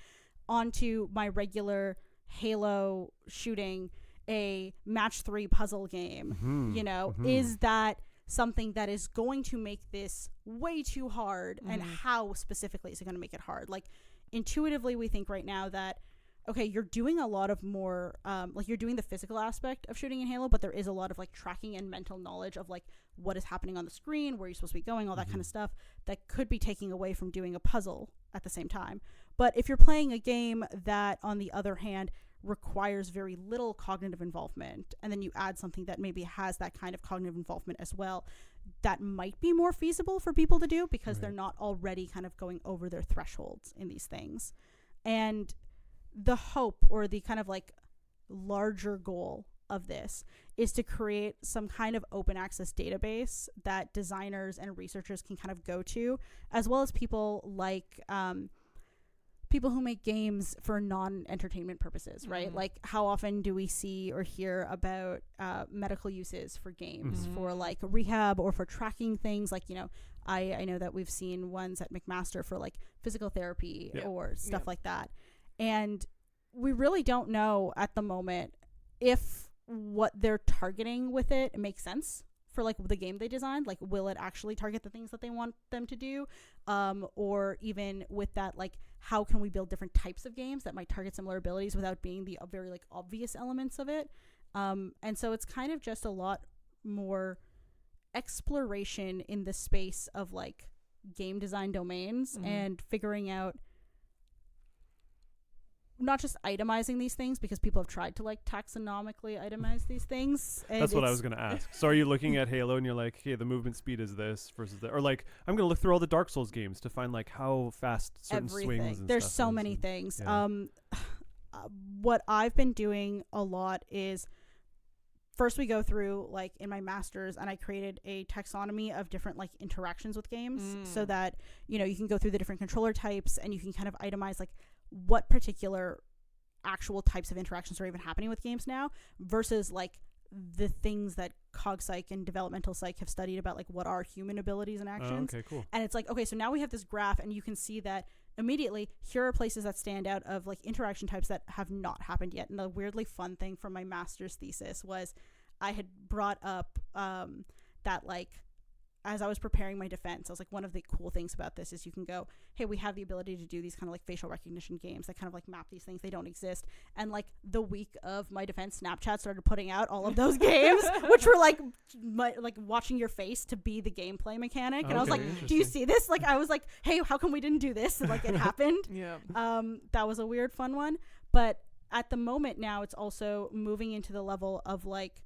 onto my regular Halo shooting a match 3 puzzle game, you know, is that something that is going to make this way too hard, and how specifically is it going to make it hard? Like, intuitively, we think right now that, okay, you're doing a lot of more, like, you're doing the physical aspect of shooting in Halo, but there is a lot of, like, tracking and mental knowledge of, like, what is happening on the screen, where you're supposed to be going, all that kind of stuff, that could be taking away from doing a puzzle at the same time. But if you're playing a game that, on the other hand, requires very little cognitive involvement, and then you add something that maybe has that kind of cognitive involvement as well, that might be more feasible for people to do, because they're not already kind of going over their thresholds in these things. And the hope, or the kind of like larger goal of this, is to create some kind of open access database that designers and researchers can kind of go to, as well as people like people who make games for non-entertainment purposes, right? Like, how often do we see or hear about medical uses for games, for like rehab, or for tracking things? Like, you know, I know that we've seen ones at McMaster for like physical therapy or stuff like that. And we really don't know at the moment if what they're targeting with it makes sense for like the game they designed. Like, will it actually target the things that they want them to do? Or even with that, like, how can we build different types of games that might target similar abilities without being the very like obvious elements of it? And so it's kind of just a lot more exploration in the space of like game design domains, and figuring out, not just itemizing these things, because people have tried to like taxonomically itemize these things. That's what I was going to ask. So are you looking at Halo and you're like, hey, the movement speed is this versus that? Or like, I'm going to look through all the Dark Souls games to find like how fast certain swings and There's stuff so is, many and things. What I've been doing a lot is, first we go through like in my masters, and I created a taxonomy of different like interactions with games, so that, you know, you can go through the different controller types, and you can kind of itemize like what particular actual types of interactions are even happening with games now, versus like the things that cog psych and developmental psych have studied about, like what are human abilities and actions. Okay, cool. And it's like, okay, so now we have this graph, and you can see that immediately here are places that stand out of like interaction types that have not happened yet. And the weirdly fun thing from my master's thesis was I had brought up that, like, as I was preparing my defense, I was like, one of the cool things about this is you can go, hey, we have the ability to do these kind of like facial recognition games that kind of like map these things. They don't exist. And like the week of my defense, Snapchat started putting out all of those games, which were like like watching your face to be the gameplay mechanic. And I was like, do you see this? Like, I was like, hey, how come we didn't do this? And like it happened. That was a weird fun one. But at the moment now, it's also moving into the level of like,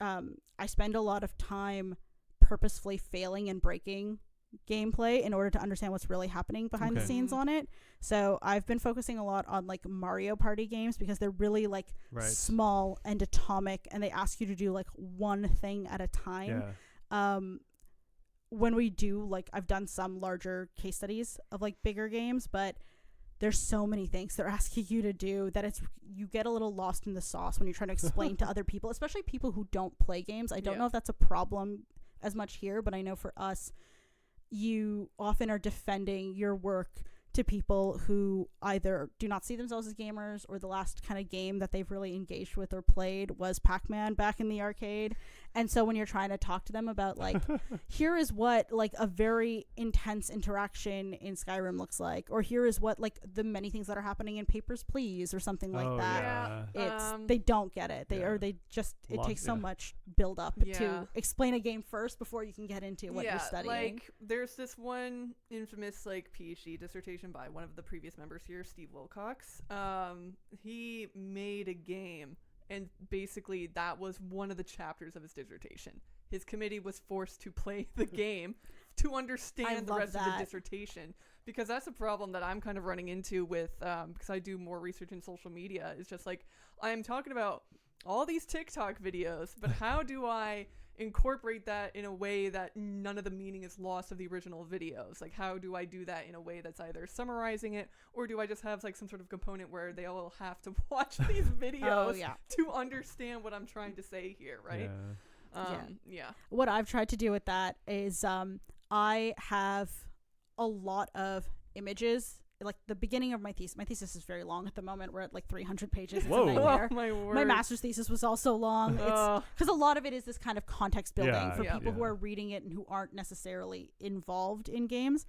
I spend a lot of time purposefully failing and breaking gameplay in order to understand what's really happening behind the scenes on it. So I've been focusing a lot on like Mario Party games, because they're really like small and atomic, and they ask you to do like one thing at a time. When we do, like, I've done some larger case studies of like bigger games, but there's so many things they're asking you to do that you get a little lost in the sauce when you're trying to explain to other people, especially people who don't play games. I don't know if that's a problem as much here, but I know for us, you often are defending your work to people who either do not see themselves as gamers, or the last kind of game that they've really engaged with or played was Pac-Man back in the arcade. And so when you're trying to talk to them about like, here is what like a very intense interaction in Skyrim looks like, or here is what like the many things that are happening in Papers, Please, or something like that. They don't get it. They takes so much build up to explain a game first before you can get into what you're studying. Like, there's this one infamous like PhD dissertation by one of the previous members here, Steve Wilcox. He made a game, and basically that was one of the chapters of his dissertation. His committee was forced to play the game to understand the rest of the dissertation, because that's a problem that I'm kind of running into with, because I do more research in social media. It's just like, I'm talking about all these TikTok videos, but how do I incorporate that in a way that none of the meaning is lost of the original videos? Like, how do I do that in a way that's either summarizing it, or do I just have like some sort of component where they all have to watch these videos to understand what I'm trying to say here, right? What I've tried to do with that is I have a lot of images like the beginning of my thesis is very long at the moment. We're at like 300 pages. It's a Whoa. nightmare. Oh, my word. My master's thesis was also long. It's because a lot of it is this kind of context building for people who are reading it and who aren't necessarily involved in games.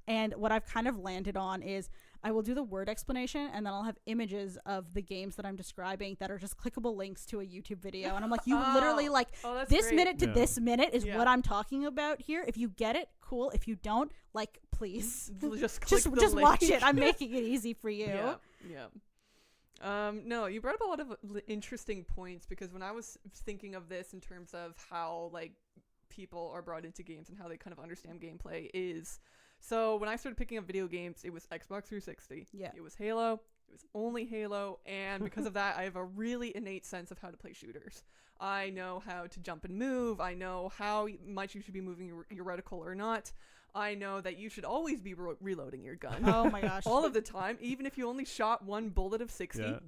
And what I've kind of landed on is I will do the word explanation, and then I'll have images of the games that I'm describing that are just clickable links to a YouTube video. And I'm like, you literally like this great. minute to this minute is what I'm talking about here. If you get it, cool. If you don't, like, please just click the link. watch it. I'm making it easy for you. No, you brought up a lot of interesting points, because when I was thinking of this in terms of how like people are brought into games and how they kind of understand gameplay is, so when I started picking up video games, it was Xbox 360. Yeah. It was Halo. It was only Halo. And because of that, I have a really innate sense of how to play shooters. I know how to jump and move. I know how much you should be moving your reticle or not. I know that you should always be reloading your gun. Oh my gosh. All of the time. Even if you only shot one bullet of 60,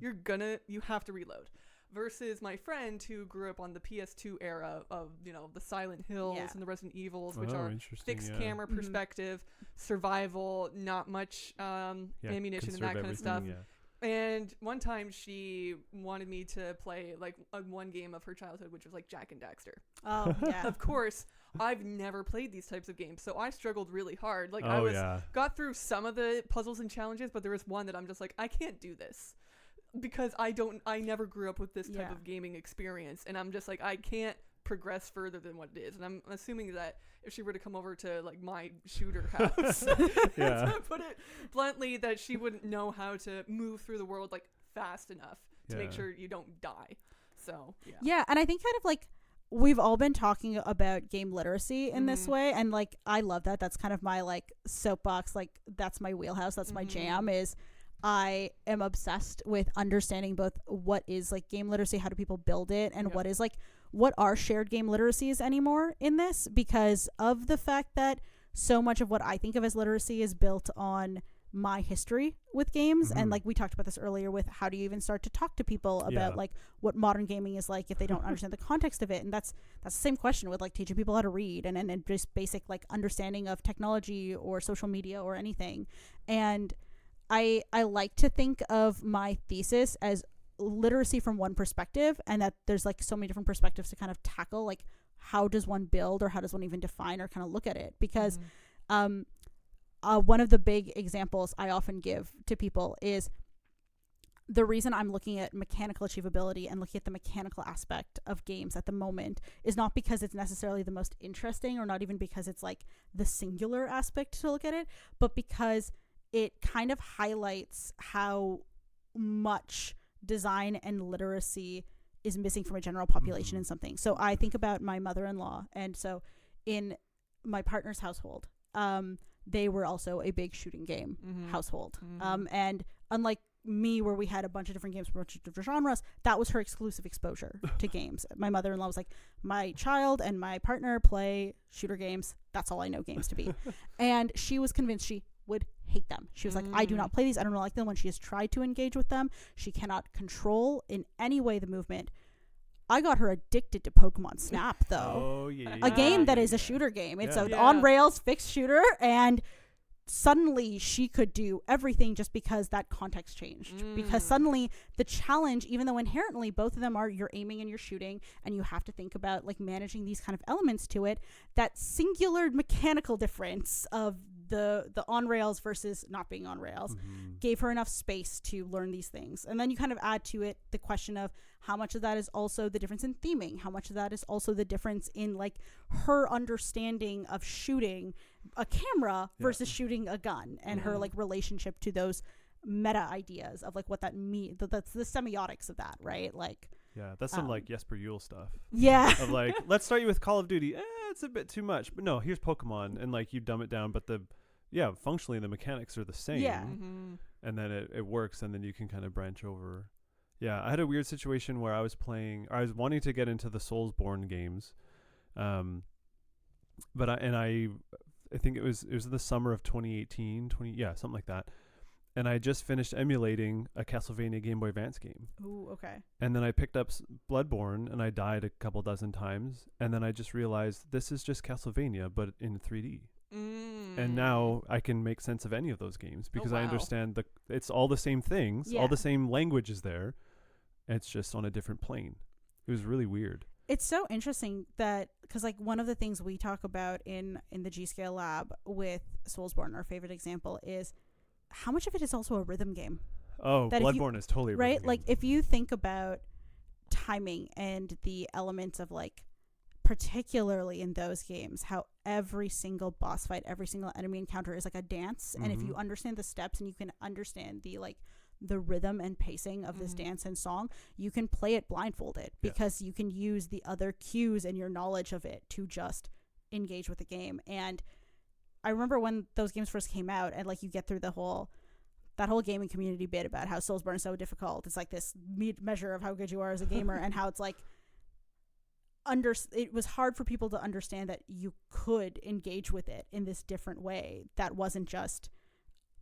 you have to reload. Versus my friend who grew up on the PS2 era of, you know, the Silent Hills and the Resident Evils, which are fixed camera perspective, survival, not much ammunition and that kind of stuff. And one time she wanted me to play like one game of her childhood, which was like Jak and Daxter. Oh, yeah. Of course, I've never played these types of games, so I struggled really hard. Like got through some of the puzzles and challenges, but there was one that I'm just like, I can't do this. Because I never grew up with this type of gaming experience, and I'm just like, I can't progress further than what it is. And I'm assuming that if she were to come over to like my shooter house, to put it bluntly, that she wouldn't know how to move through the world like fast enough to make sure you don't die. So yeah, and I think kind of like we've all been talking about game literacy in this way, and like I love that. That's kind of my like soapbox. Like that's my wheelhouse. That's my jam. Is I am obsessed with understanding both what is like game literacy, how do people build it, and what is like, what are shared game literacies anymore in this, because of the fact that so much of what I think of as literacy is built on my history with games. And like we talked about this earlier with how do you even start to talk to people about like what modern gaming is like if they don't understand the context of it. And that's the same question with like teaching people how to read and just basic like understanding of technology or social media or anything. And I like to think of my thesis as literacy from one perspective, and that there's like so many different perspectives to kind of tackle like how does one build or how does one even define or kind of look at it. Because one of the big examples I often give to people is the reason I'm looking at mechanical achievability and looking at the mechanical aspect of games at the moment is not because it's necessarily the most interesting, or not even because it's like the singular aspect to look at it, but because it kind of highlights how much design and literacy is missing from a general population in something. So I think about my mother-in-law, and so in my partner's household, they were also a big shooting game household. And unlike me, where we had a bunch of different games from different genres, that was her exclusive exposure to games. My mother-in-law was like, my child and my partner play shooter games. That's all I know games to be. And she was convinced she would hate them. She was like, I do not play these. I don't like them. When she has tried to engage with them, she cannot control in any way the movement. I got her addicted to Pokemon Snap, though. A game that is a shooter game. It's an on-rails fixed shooter, and suddenly she could do everything just because that context changed. Because suddenly the challenge, even though inherently both of them are you're aiming and you're shooting, and you have to think about like managing these kind of elements to it, that singular mechanical difference of the on rails versus not being on rails gave her enough space to learn these things. And then you kind of add to it the question of how much of that is also the difference in theming, how much of that is also the difference in like her understanding of shooting a camera versus shooting a gun, and her like relationship to those meta ideas of like what that means. That's the semiotics of that, right? Like that's some like Jesper Yule stuff. Of like, let's start you with Call of Duty. It's a bit too much, but no, here's Pokemon, and like you dumb it down, but functionally the mechanics are the same. And then it works, and then you can kind of branch over. I had a weird situation where I was wanting to get into the Soulsborne games, but I think it was the summer of 2018, something like that. And I just finished emulating a Castlevania Game Boy Advance game. Ooh, okay. And then I picked up Bloodborne, and I died a couple dozen times. And then I just realized this is just Castlevania, but in 3D. And now I can make sense of any of those games because I wow. understand it's all the same things, all the same language is there. It's just on a different plane. It was really weird. It's so interesting that, because like one of the things we talk about in the G-Scale lab with Soulsborne, our favorite example, is how much of it is also a rhythm game. Oh, that Bloodborne is totally a rhythm right. game. Like if you think about timing and the elements of like, particularly in those games, how every single boss fight, every single enemy encounter is like a dance. And if you understand the steps and you can understand the rhythm and pacing of this dance and song, you can play it blindfolded because you can use the other cues and your knowledge of it to just engage with the game. And I remember when those games first came out and like you get through that whole gaming community bit about how Soulsborne is so difficult. It's like this measure of how good you are as a gamer and how it's like it was hard for people to understand that you could engage with it in this different way that wasn't just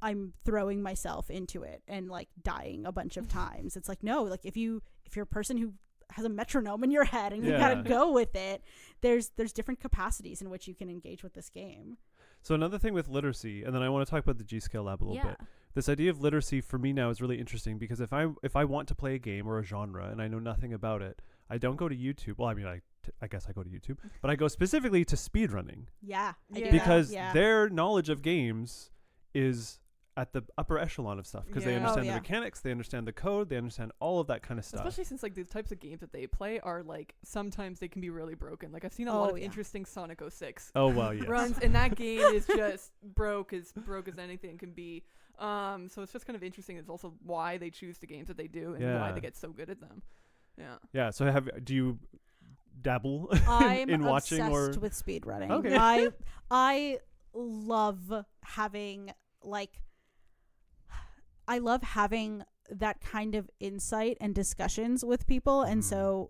I'm throwing myself into it and like dying a bunch of times. It's like, no, like if you're a person who has a metronome in your head and you gotta go with it, there's different capacities in which you can engage with this game. So another thing with literacy, and then I want to talk about the G-Scale lab a little bit. This idea of literacy for me now is really interesting because if I want to play a game or a genre and I know nothing about it, I don't go to YouTube. Well, I mean, I guess I go to YouTube, but I go specifically to speedrunning. Yeah. Because their knowledge of games is at the upper echelon of stuff because they understand the mechanics, they understand the code, they understand all of that kind of stuff. Especially since like these types of games that they play are like sometimes they can be really broken. Like I've seen a lot of interesting Sonic 06 runs, and that game is just broke as anything can be. So it's just kind of interesting. It's also why they choose the games that they do and why they get so good at them. Yeah. So do you dabble I'm in watching obsessed with speedrunning. Okay. I love having that kind of insight and discussions with people. And so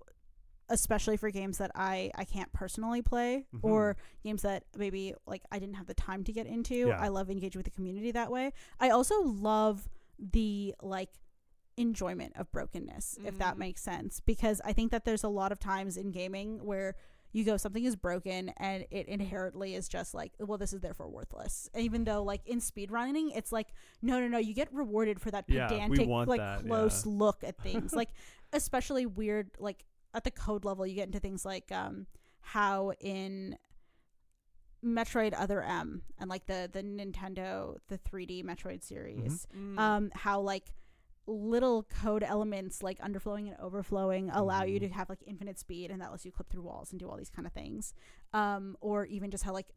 especially for games that I can't personally play or games that maybe like I didn't have the time to get into, I love engaging with the community that way. I also love the like enjoyment of brokenness, if that makes sense, because I think that there's a lot of times in gaming where you go, something is broken and it inherently is just like, well, this is therefore worthless. Even though like in speedrunning, it's like, no, you get rewarded for that pedantic, close look at things. Like, especially weird, like at the code level, you get into things like how in Metroid Other M and like the Nintendo, the 3D Metroid series, how like little code elements like underflowing and overflowing allow you to have like infinite speed, and that lets you clip through walls and do all these kind of things, or even just how like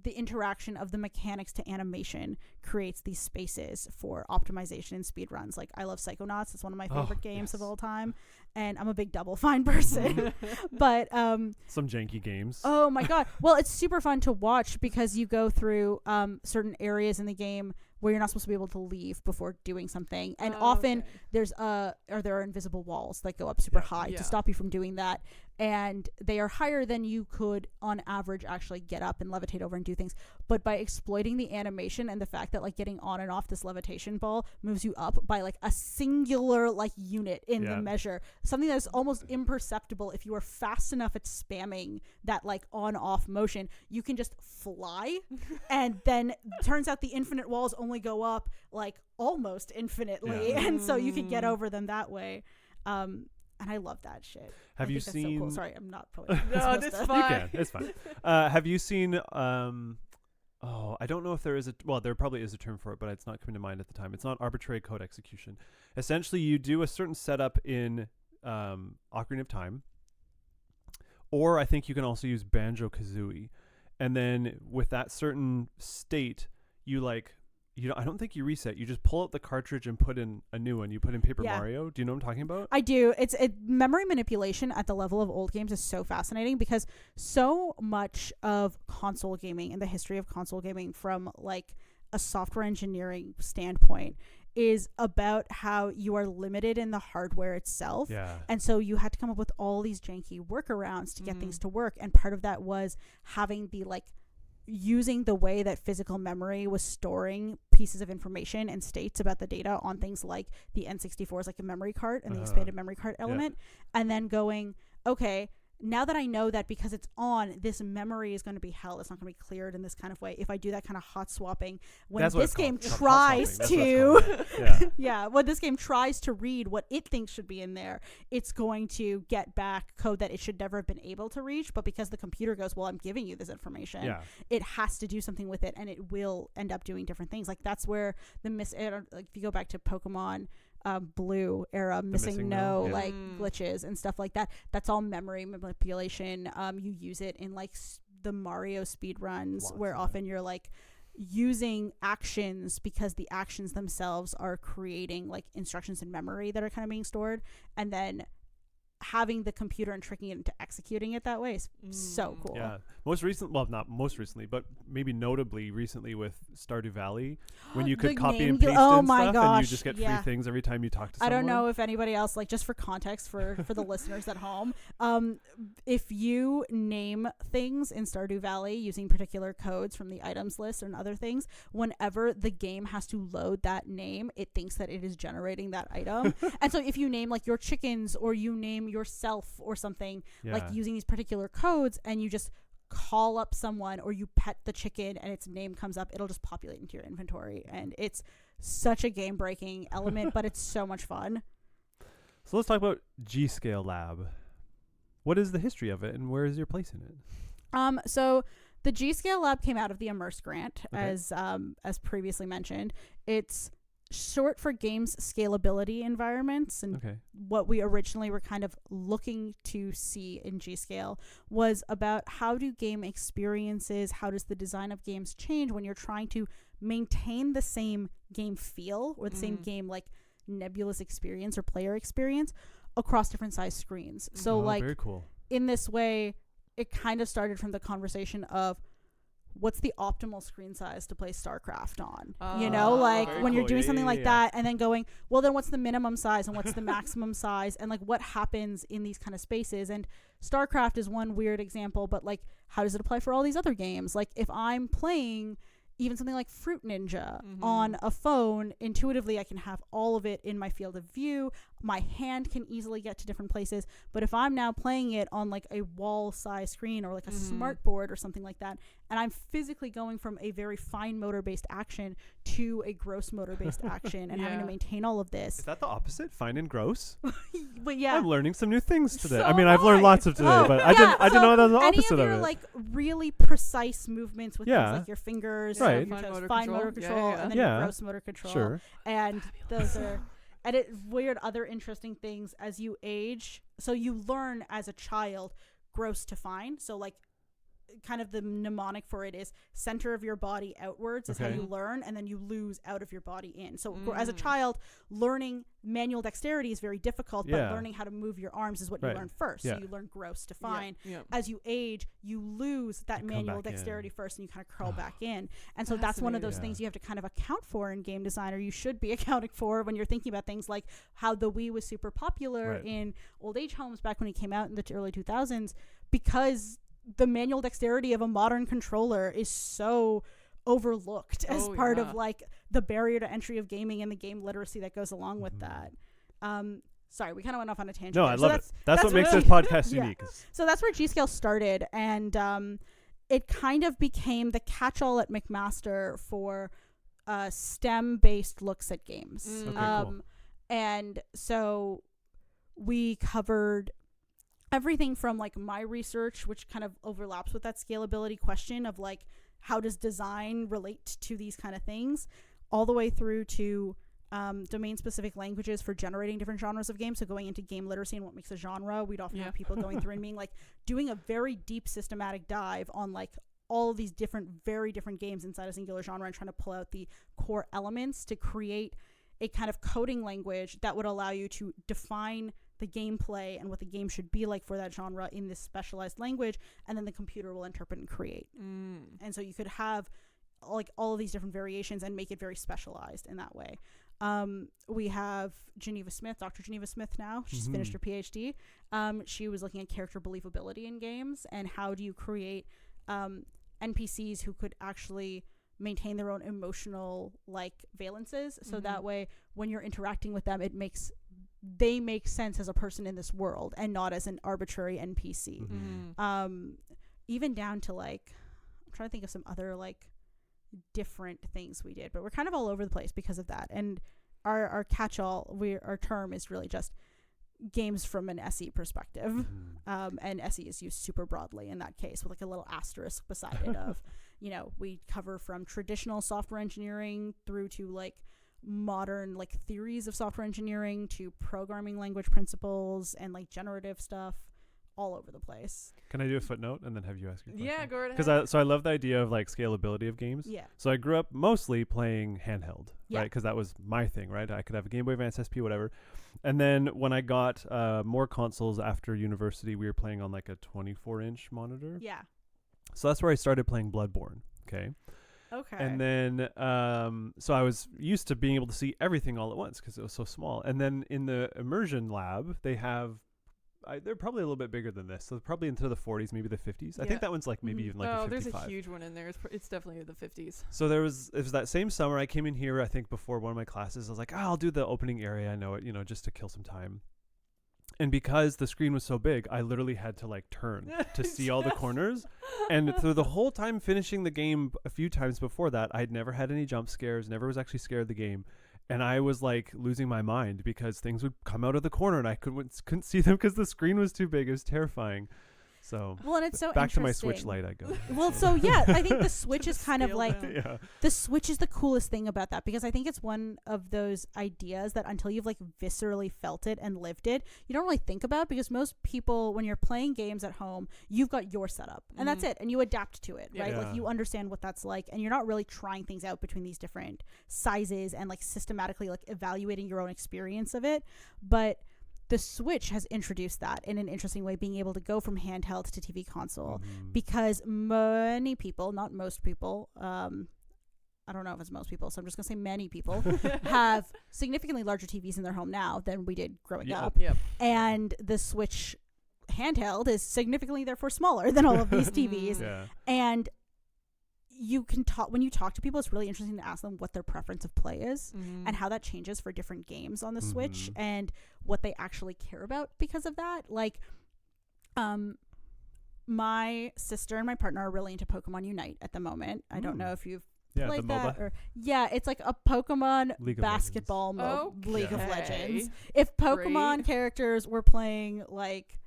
the interaction of the mechanics to animation creates these spaces for optimization and speed runs. Like I love Psychonauts. It's one of my favorite games of all time, and I'm a big Double Fine person. But some janky games. Oh my god. Well, it's super fun to watch because you go through certain areas in the game where you're not supposed to be able to leave before doing something, and often there are invisible walls that go up super high to stop you from doing that, and they are higher than you could on average actually get up and levitate over and do things. But by exploiting the animation and the fact that like getting on and off this levitation ball moves you up by like a singular like unit in the measure, something that is almost imperceptible if you are fast enough at spamming that like on off motion, you can just fly. And then turns out the infinite walls only go up like almost infinitely, and so you can get over them that way. And I love that shit. Have you seen? So cool. Sorry, I'm not probably. No, that's fine. You can. It's fine. Have you seen? I don't know if there is a. Well, there probably is a term for it, but it's not coming to mind at the time. It's not arbitrary code execution. Essentially, you do a certain setup in Ocarina of Time, or I think you can also use Banjo-Kazooie, and then with that certain state, I don't think you reset. You just pull out the cartridge and put in a new one. You put in Paper Mario. Do you know what I'm talking about? I do. Memory manipulation at the level of old games is so fascinating because so much of console gaming and the history of console gaming from like a software engineering standpoint is about how you are limited in the hardware itself. Yeah. And so you had to come up with all these janky workarounds to get things to work. And part of that was having the like using the way that physical memory was storing pieces of information and states about the data on things like the N64 is like a memory card and the expanded memory card element, and then going, okay, now that I know that because it's on, this memory is going to be held. It's not going to be cleared in this kind of way. If I do that kind of hot swapping, when this game tries to, when this game tries to read what it thinks should be in there, it's going to get back code that it should never have been able to reach. But because the computer goes, well, I'm giving you this information, it has to do something with it, and it will end up doing different things. Like that's where the like if you go back to Pokemon Blue era, missing no like glitches and stuff like that, that's all memory manipulation. You use it in like the Mario speed runs, where often you're like using actions because the actions themselves are creating like instructions in memory that are kind of being stored, and then having the computer and tricking it into executing it that way is so cool. Not most recently, but maybe notably recently with Stardew Valley, when you could copy and paste and stuff, and you just get free things every time you talk to someone. I don't know if anybody else, like just for context for the listeners at home, if you name things in Stardew Valley using particular codes from the items list and other things, whenever the game has to load that name, it thinks that it is generating that item. And so if you name like your chickens, or you name yourself or something, like using these particular codes, and you just call up someone, or you pet the chicken and its name comes up, it'll just populate into your inventory, and it's such a game breaking element, but it's so much fun. So let's talk about G-Scale Lab. What is the history of it, and where is your place in it? So the G-Scale Lab came out of the IMMERSe grant, as previously mentioned. It's short for Games Scalability Environments, and what we originally were kind of looking to see in G-Scale was about how do game experiences, how does the design of games change when you're trying to maintain the same game feel, or the same game like nebulous experience or player experience across different size screens. So like very cool. In this way, it kind of started from the conversation of what's the optimal screen size to play StarCraft on? You know, like when you're doing something like that, and then going, well, then what's the minimum size and what's the maximum size, and like what happens in these kind of spaces. And StarCraft is one weird example, but like how does it apply for all these other games? Like if I'm playing even something like Fruit Ninja on a phone, intuitively I can have all of it in my field of view. My hand can easily get to different places. But if I'm now playing it on like a wall size screen, or like a smart board or something like that, and I'm physically going from a very fine motor based action to a gross motor based action, and having to maintain all of this. Is that the opposite? Fine and gross? But yeah, I'm learning some new things today. So I mean, I've learned lots of today, but I didn't know that was the opposite of it. Any of your like really precise movements with things like your fingers, fine motor control, and then your gross motor control, and those are. And it weird other interesting things as you age. So you learn as a child gross to fine. So like kind of the mnemonic for it is center of your body outwards is how you learn, and then you lose out of your body in. So as a child, learning manual dexterity is very difficult, but learning how to move your arms is what you learn first. So you learn gross to fine. As you age, you lose that manual dexterity first, and you kind of curl back in. And so that's one of those things you have to kind of account for in game design, or you should be accounting for when you're thinking about things like how the Wii was super popular in old age homes back when it came out in the early 2000s, because the manual dexterity of a modern controller is so overlooked as part of like the barrier to entry of gaming and the game literacy that goes along with that. Sorry, we kind of went off on a tangent. No, I love it. That's what makes this podcast unique. So that's where G-Scale started, and it kind of became the catch-all at McMaster for STEM-based looks at games. Cool. And so we covered everything from like my research, which kind of overlaps with that scalability question of like how does design relate to these kind of things, all the way through to domain specific languages for generating different genres of games. So going into game literacy and what makes a genre, we'd often have people going through and being like doing a very deep systematic dive on like all of these different, very different games inside a singular genre, and trying to pull out the core elements to create a kind of coding language that would allow you to define the gameplay and what the game should be like for that genre in this specialized language, and then the computer will interpret and create. And so you could have like all of these different variations and make it very specialized in that way. We have Geneva Smith, Dr. Geneva Smith now. She's finished her PhD. She was looking at character believability in games, and how do you create NPCs who could actually maintain their own emotional like valences, so that way when you're interacting with them, it makes they make sense as a person in this world and not as an arbitrary NPC. Even down to like, I'm trying to think of some other like different things we did, but we're kind of all over the place because of that. And our catch-all, our term is really just games from an SE perspective. And SE is used super broadly in that case with like a little asterisk beside it of, you know, we cover from traditional software engineering through to like modern like theories of software engineering to programming language principles and like generative stuff, all over the place. Can I do a footnote and then have you ask your question? Yeah, go right ahead. Because I love the idea of like scalability of games. Yeah. So I grew up mostly playing handheld, Yeah. right? Because that was my thing, right? I could have a Game Boy Advance SP, whatever. And then when I got more consoles after university, we were playing on like a 24-inch monitor. Yeah. So that's where I started playing Bloodborne. Okay. Okay. And then, so I was used to being able to see everything all at once because it was so small. And then in the immersion lab, they have, they're probably a little bit bigger than this. So probably into the 40s, maybe the 50s. I think that one's like maybe even like a 55. There's a huge one in there. It's definitely the 50s. So it was that same summer I came in here, I think before one of my classes, I was like, I'll do the opening area. I know it, you know, just to kill some time. And because the screen was so big, I literally had to like turn to see all the corners. And through the whole time finishing the game a few times before that, I'd never had any jump scares, never was actually scared of the game. And I was like losing my mind because things would come out of the corner and I couldn't see them because the screen was too big. It was terrifying. So well, and it's so back to my Switch Lite I go. Well, so yeah, I think the Switch is kind of like down. the Switch is the coolest thing about that because I think it's one of those ideas that until you've like viscerally felt it and lived it, you don't really think about, because most people, when you're playing games at home, you've got your setup and that's it, and you adapt to it, right? Like you understand what that's like, and you're not really trying things out between these different sizes and like systematically like evaluating your own experience of it. But the Switch has introduced that in an interesting way, being able to go from handheld to TV console, because many people, not most people, I don't know if it's most people, so I'm just going to say many people, have significantly larger TVs in their home now than we did growing up. And the Switch handheld is significantly, therefore, smaller than all of these TVs. And you can talk, when you talk to people, it's really interesting to ask them what their preference of play is and how that changes for different games on the Switch and what they actually care about because of that. Like, my sister and my partner are really into Pokemon Unite at the moment. I don't know if you've played that, or it's like a Pokemon basketball League of Legends. If Pokemon characters were playing like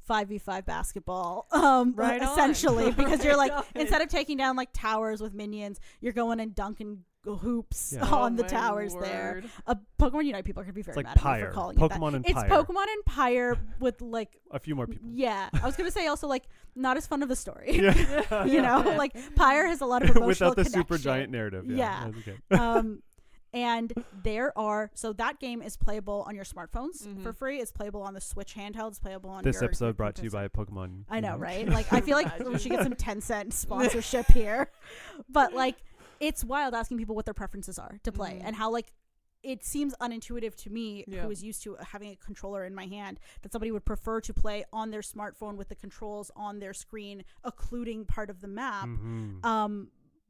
5v5 basketball, right, essentially, because you're like, instead of taking down like towers with minions, you're going and dunking hoops on the towers there. Pokemon Unite people are gonna be very mad at me for calling Pokemon it that. And it's Pyre. Pokemon and Pyre with like a few more people. Yeah, I was gonna say also like not as fun of a story. You know, like Pyre has a lot of emotional without the connection. super giant narrative. And so that game is playable on your smartphones for free. It's playable on the Switch handheld. It's playable on this episode brought to you by Pokemon. I know, right? Like, I feel like we should get some 10-cent sponsorship here. But like, it's wild asking people what their preferences are to play and how like it seems unintuitive to me, who is used to having a controller in my hand, that somebody would prefer to play on their smartphone with the controls on their screen occluding part of the map.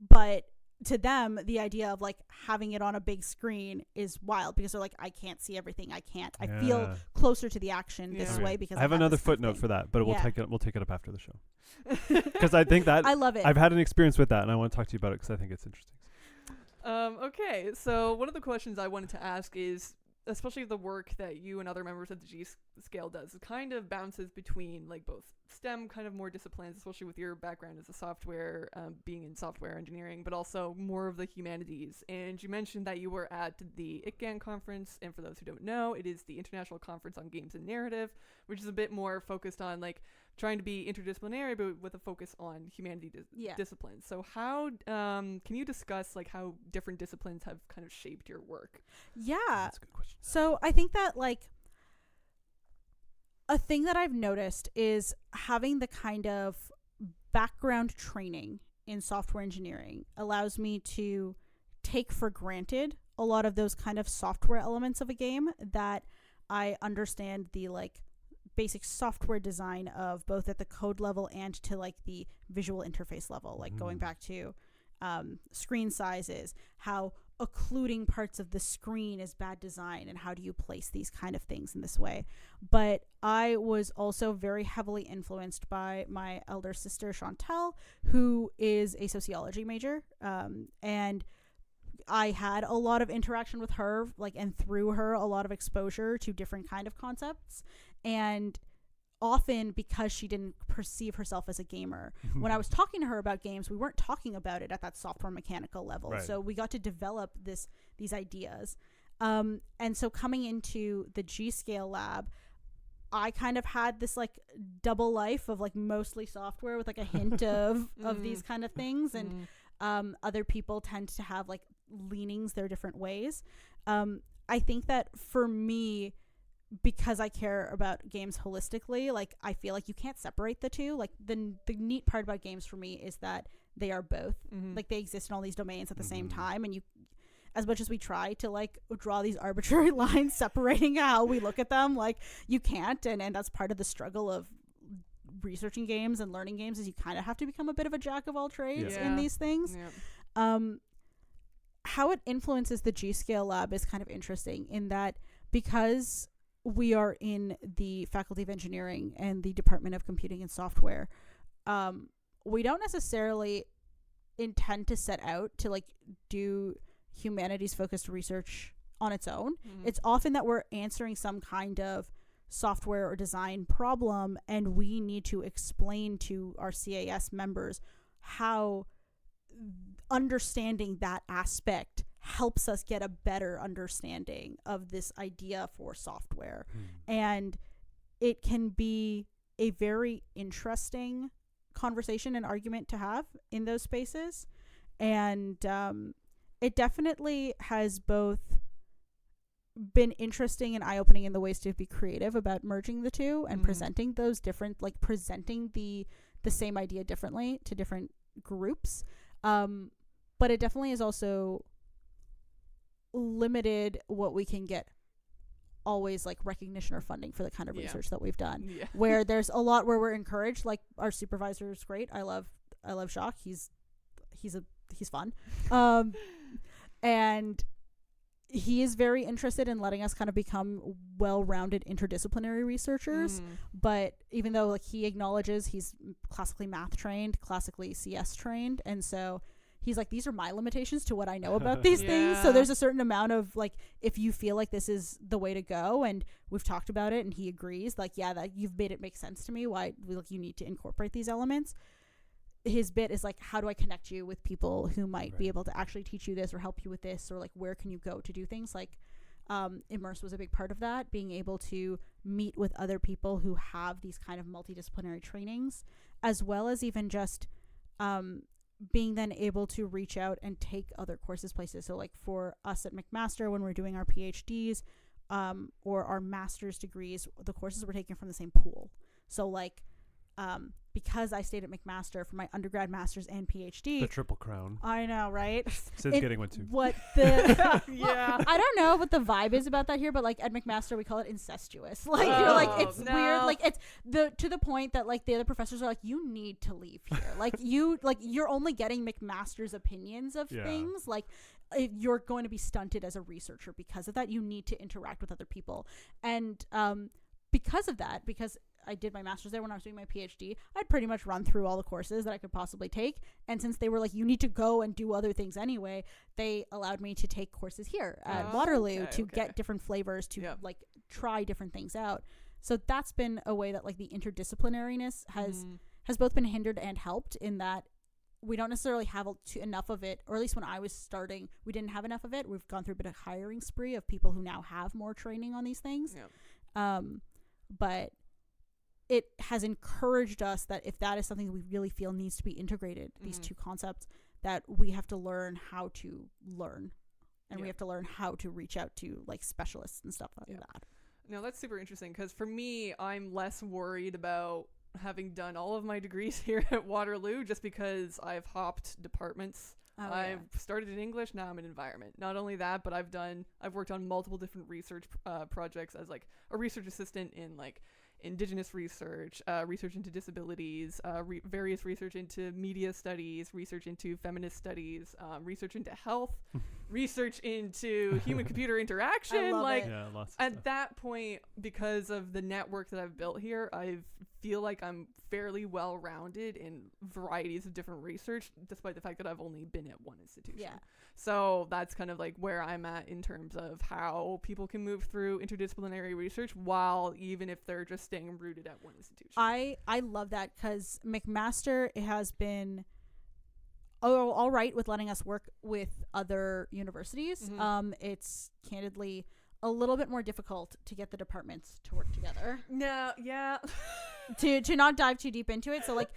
But to them, the idea of like having it on a big screen is wild, because they're like, I can't see everything. I feel closer to the action this way because I have another footnote for that, but we'll take it up after the show, because I think that I love it. I've had an experience with that and I want to talk to you about it because I think it's interesting. Okay, so one of the questions I wanted to ask is, especially the work that you and other members of the G Scale does, it kind of bounces between like both STEM kind of more disciplines, especially with your background as a software, being in software engineering, but also more of the humanities. And you mentioned that you were at the ICGAN conference, and for those who don't know, it is the International Conference on Games and Narrative, which is a bit more focused on like trying to be interdisciplinary, but with a focus on humanity disciplines. So how can you discuss like how different disciplines have kind of shaped your work? That's a good question. So I think that like a thing that I've noticed is having the kind of background training in software engineering allows me to take for granted a lot of those kind of software elements of a game, that I understand the like basic software design of both at the code level and to like the visual interface level, like going back to screen sizes, how occluding parts of the screen is bad design, and how do you place these kind of things in this way. But I was also very heavily influenced by my elder sister Chantal, who is a sociology major, and I had a lot of interaction with her, like, and through her a lot of exposure to different kind of concepts. And often, because she didn't perceive herself as a gamer, when I was talking to her about games, we weren't talking about it at that software mechanical level. Right. So we got to develop these ideas. And so coming into the G-Scale lab, I kind of had this like double life of like mostly software with like a hint of these kind of things. And other people tend to have like leanings their different ways. I think that for me, because I care about games holistically, like I feel like you can't separate the two. Like the neat part about games for me is that they are both. Like they exist in all these domains at the same time, and you, as much as we try to like draw these arbitrary lines separating how we look at them, like you can't, and that's part of the struggle of researching games and learning games, is you kind of have to become a bit of a jack of all trades in these things. How it influences the G-Scale lab is kind of interesting in that, because we are in the Faculty of Engineering and the Department of Computing and Software, we don't necessarily intend to set out to like do humanities focused research on its own. It's often that we're answering some kind of software or design problem, and we need to explain to our CAS members how understanding that aspect helps us get a better understanding of this idea for software. And it can be a very interesting conversation and argument to have in those spaces. And it definitely has both been interesting and eye-opening in the ways to be creative about merging the two and presenting those different, like presenting the same idea differently to different groups. But it definitely is also limited what we can get always like recognition or funding for the kind of research that we've done. Where there's a lot where we're encouraged, like our supervisor is great. I love Jacques. He's fun. And he is very interested in letting us kind of become well-rounded interdisciplinary researchers. But even though like he acknowledges he's classically math trained, classically CS trained, and so he's like, these are my limitations to what I know about these things. So there's a certain amount of like, if you feel like this is the way to go, and we've talked about it and he agrees, like, yeah, that you've made it make sense to me, why like you need to incorporate these elements. His bit is like, how do I connect you with people who might be able to actually teach you this or help you with this, or like where can you go to do things? Like IMMERSe was a big part of that, being able to meet with other people who have these kind of multidisciplinary trainings, as well as even just being then able to reach out and take other courses places. So like for us at McMaster, when we're doing our PhDs or our master's degrees, the courses we're taking from the same pool. So like because I stayed at McMaster for my undergrad, master's, and PhD. The triple crown. I know, right? Sid's getting one too. What the well, I don't know what the vibe is about that here, but like at McMaster we call it incestuous. Like you're like, it's weird. Like it's to the point that like the other professors are like, you need to leave here. Like you're only getting McMaster's opinions of things. Like if you're going to be stunted as a researcher because of that. You need to interact with other people. And because of that, because I did my master's there when I was doing my PhD, I'd pretty much run through all the courses that I could possibly take. And since they were like, you need to go and do other things anyway, they allowed me to take courses here at Waterloo to get different flavors, to like try different things out. So that's been a way that like the interdisciplinariness has both been hindered and helped, in that we don't necessarily have enough of it, or at least when I was starting, we didn't have enough of it. We've gone through a bit of hiring spree of people who now have more training on these things. But it has encouraged us that if that is something we really feel needs to be integrated, these two concepts, that we have to learn how to learn, and we have to learn how to reach out to like specialists and stuff like that. No, that's super interesting, because for me, I'm less worried about having done all of my degrees here at Waterloo, just because I've hopped departments. I've started in English, now I'm in environment. Not only that, but I've worked on multiple different research projects as like a research assistant in like Indigenous research, research into disabilities, various research into media studies, research into feminist studies, research into health, research into human-computer interaction. love Like it. Yeah, lots of at stuff. that point, because of the network that I've built here, I feel like I'm fairly well-rounded in varieties of different research, despite the fact that I've only been at one institution. Yeah. So that's kind of like where I'm at in terms of how people can move through interdisciplinary research while even if they're just staying rooted at one institution. I love that because McMaster has been all right with letting us work with other universities. Mhm. It's candidly a little bit more difficult to get the departments to work together. No, yeah. to not dive too deep into it. So like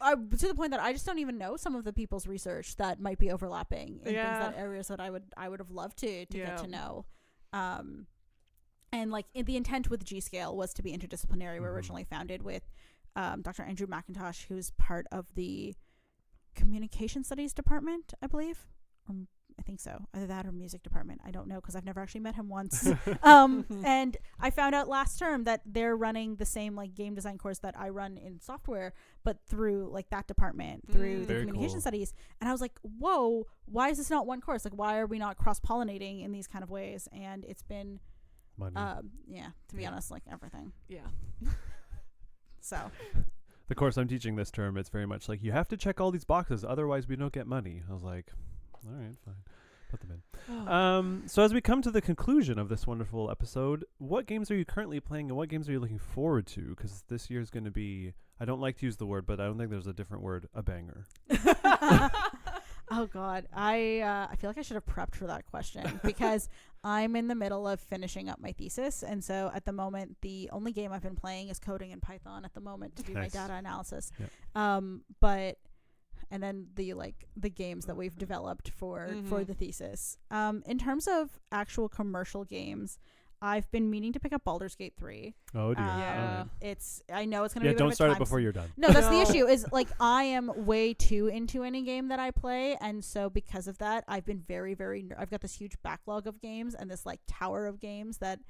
to the point that I just don't even know some of the people's research that might be overlapping in things areas that I would have loved to get to know. And like the intent with G-Scale was to be interdisciplinary. We're originally founded with Dr. Andrew McIntosh, who's part of the communication studies department, I believe. I think so. Either that or music department. I don't know because I've never actually met him once. And I found out last term that they're running the same like game design course that I run in software, but through like that department, through the Very communication cool. studies. And I was like, whoa, why is this not one course? Like, why are we not cross-pollinating in these kind of ways? And it's been, Money. to be honest, like everything. Yeah. So The course I'm teaching this term, it's very much like you have to check all these boxes, otherwise we don't get money. I was like, all right, fine. Put them in. So as we come to the conclusion of this wonderful episode, what games are you currently playing and what games are you looking forward to? Because this year is going to be, I don't like to use the word, but I don't think there's a different word, a banger. Oh God, I feel like I should have prepped for that question because I'm in the middle of finishing up my thesis, and so at the moment, the only game I've been playing is coding in Python at the moment to do Nice. my data analysis. Yep. And then the games that we've developed for Mhm. the thesis. In terms of actual commercial games, I've been meaning to pick up Baldur's Gate 3. Oh dear. Yeah. I know it's gonna Yeah, be a bit don't of a start it time before you're done. No, that's the No. issue is like I am way too into any game that I play. And so because of that, I've been very, very, I've got this huge backlog of games and this like tower of games that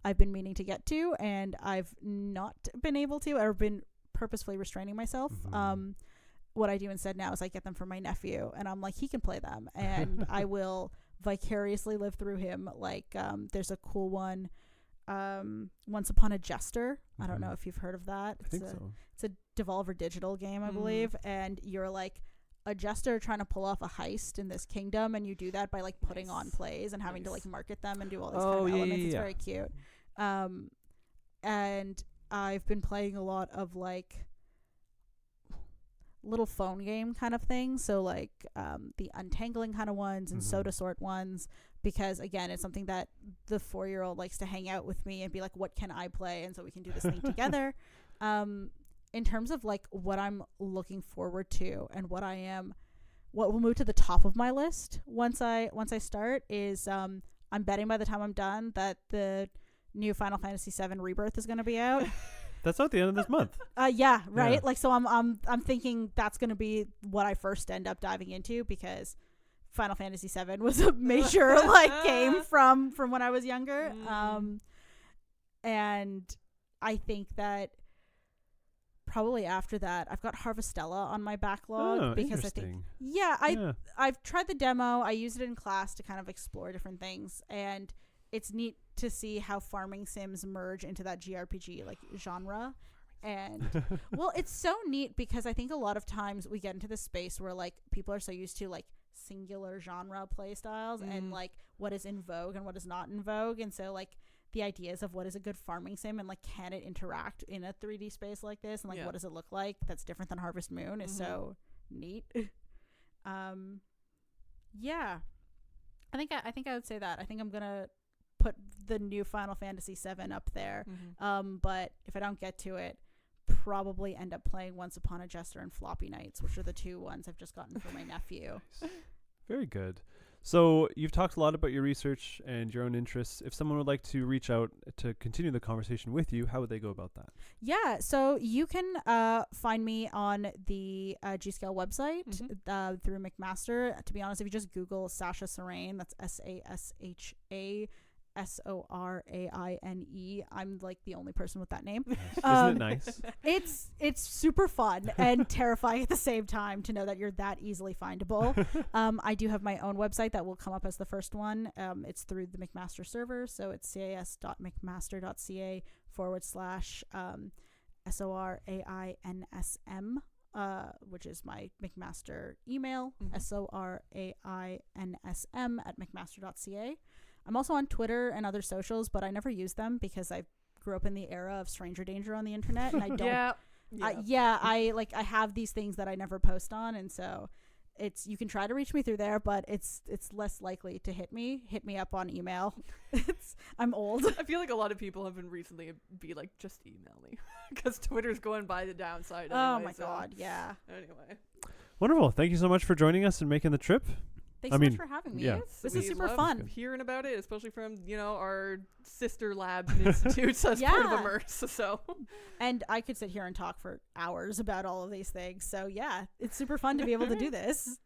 I've been meaning to get to. And I've not been able to or been purposefully restraining myself. Mhm. What I do instead now is I get them for my nephew and I'm like, he can play them and I will vicariously live through him. Like there's a cool one. Once Upon a Jester. I don't know if you've heard of that. I think so. It's a Devolver Digital game, I believe, and you're like a jester trying to pull off a heist in this kingdom, and you do that by like putting on plays and having to like market them and do all these kind of elements. It's very cute. And I've been playing a lot of like little phone game kind of things, so like the untangling kind of ones and soda sort ones, because again it's something that the 4-year-old likes to hang out with me and be like, what can I play, and so we can do this thing together. In terms of like what I'm looking forward to and what will move to the top of my list once I start is I'm betting by the time I'm done that the new Final Fantasy VII Rebirth is going to be out. That's not the end of this month. Yeah, right. Yeah. Like, so I'm thinking that's going to be what I first end up diving into because Final Fantasy VII was a major like game from when I was younger. And I think that probably after that, I've got Harvestella on my backlog because I think, I've tried the demo. I used it in class to kind of explore different things, and it's neat to see how farming sims merge into that JRPG like genre. And well, it's so neat because I think a lot of times we get into this space where like people are so used to like singular genre play styles and like what is in vogue and what is not in vogue, and so like the ideas of what is a good farming sim and like can it interact in a 3D space like this and like what does it look like that's different than Harvest Moon is so neat. I think I would say that. I think I'm gonna put the new Final Fantasy VII up there. But if I don't get to it, probably end up playing Once Upon a Jester and Floppy Nights, which are the two ones I've just gotten for my nephew. Nice. Very good. So you've talked a lot about your research and your own interests. If someone would like to reach out to continue the conversation with you, how would they go about that? Yeah, so you can find me on the G-Scale website through McMaster. To be honest, if you just Google Sasha Soraine, that's Sasha Soraine. I'm like the only person with that name. Isn't it nice? It's super fun and terrifying at the same time to know that you're that easily findable. I do have my own website that will come up as the first one. It's through the McMaster server, so it's cas.mcmaster.ca/SORAINSM, which is my McMaster email, SORAINSM@mcmaster.ca. I'm also on Twitter and other socials, but I never use them because I grew up in the era of stranger danger on the internet, and I don't. I have these things that I never post on, and so you can try to reach me through there, but it's less likely to hit me up on email. I'm old. I feel like a lot of people have been recently be like, just email me, because Twitter's going by the downside anyway, oh my god, yeah. Anyway, Wonderful. Thank you so much for joining us and making the trip. Thanks so much for having me. Yeah. This we is super love fun. hearing about it, especially from our sister labs and institutes as part of IMMERSe. So, and I could sit here and talk for hours about all of these things. So yeah, it's super fun to be able to do this.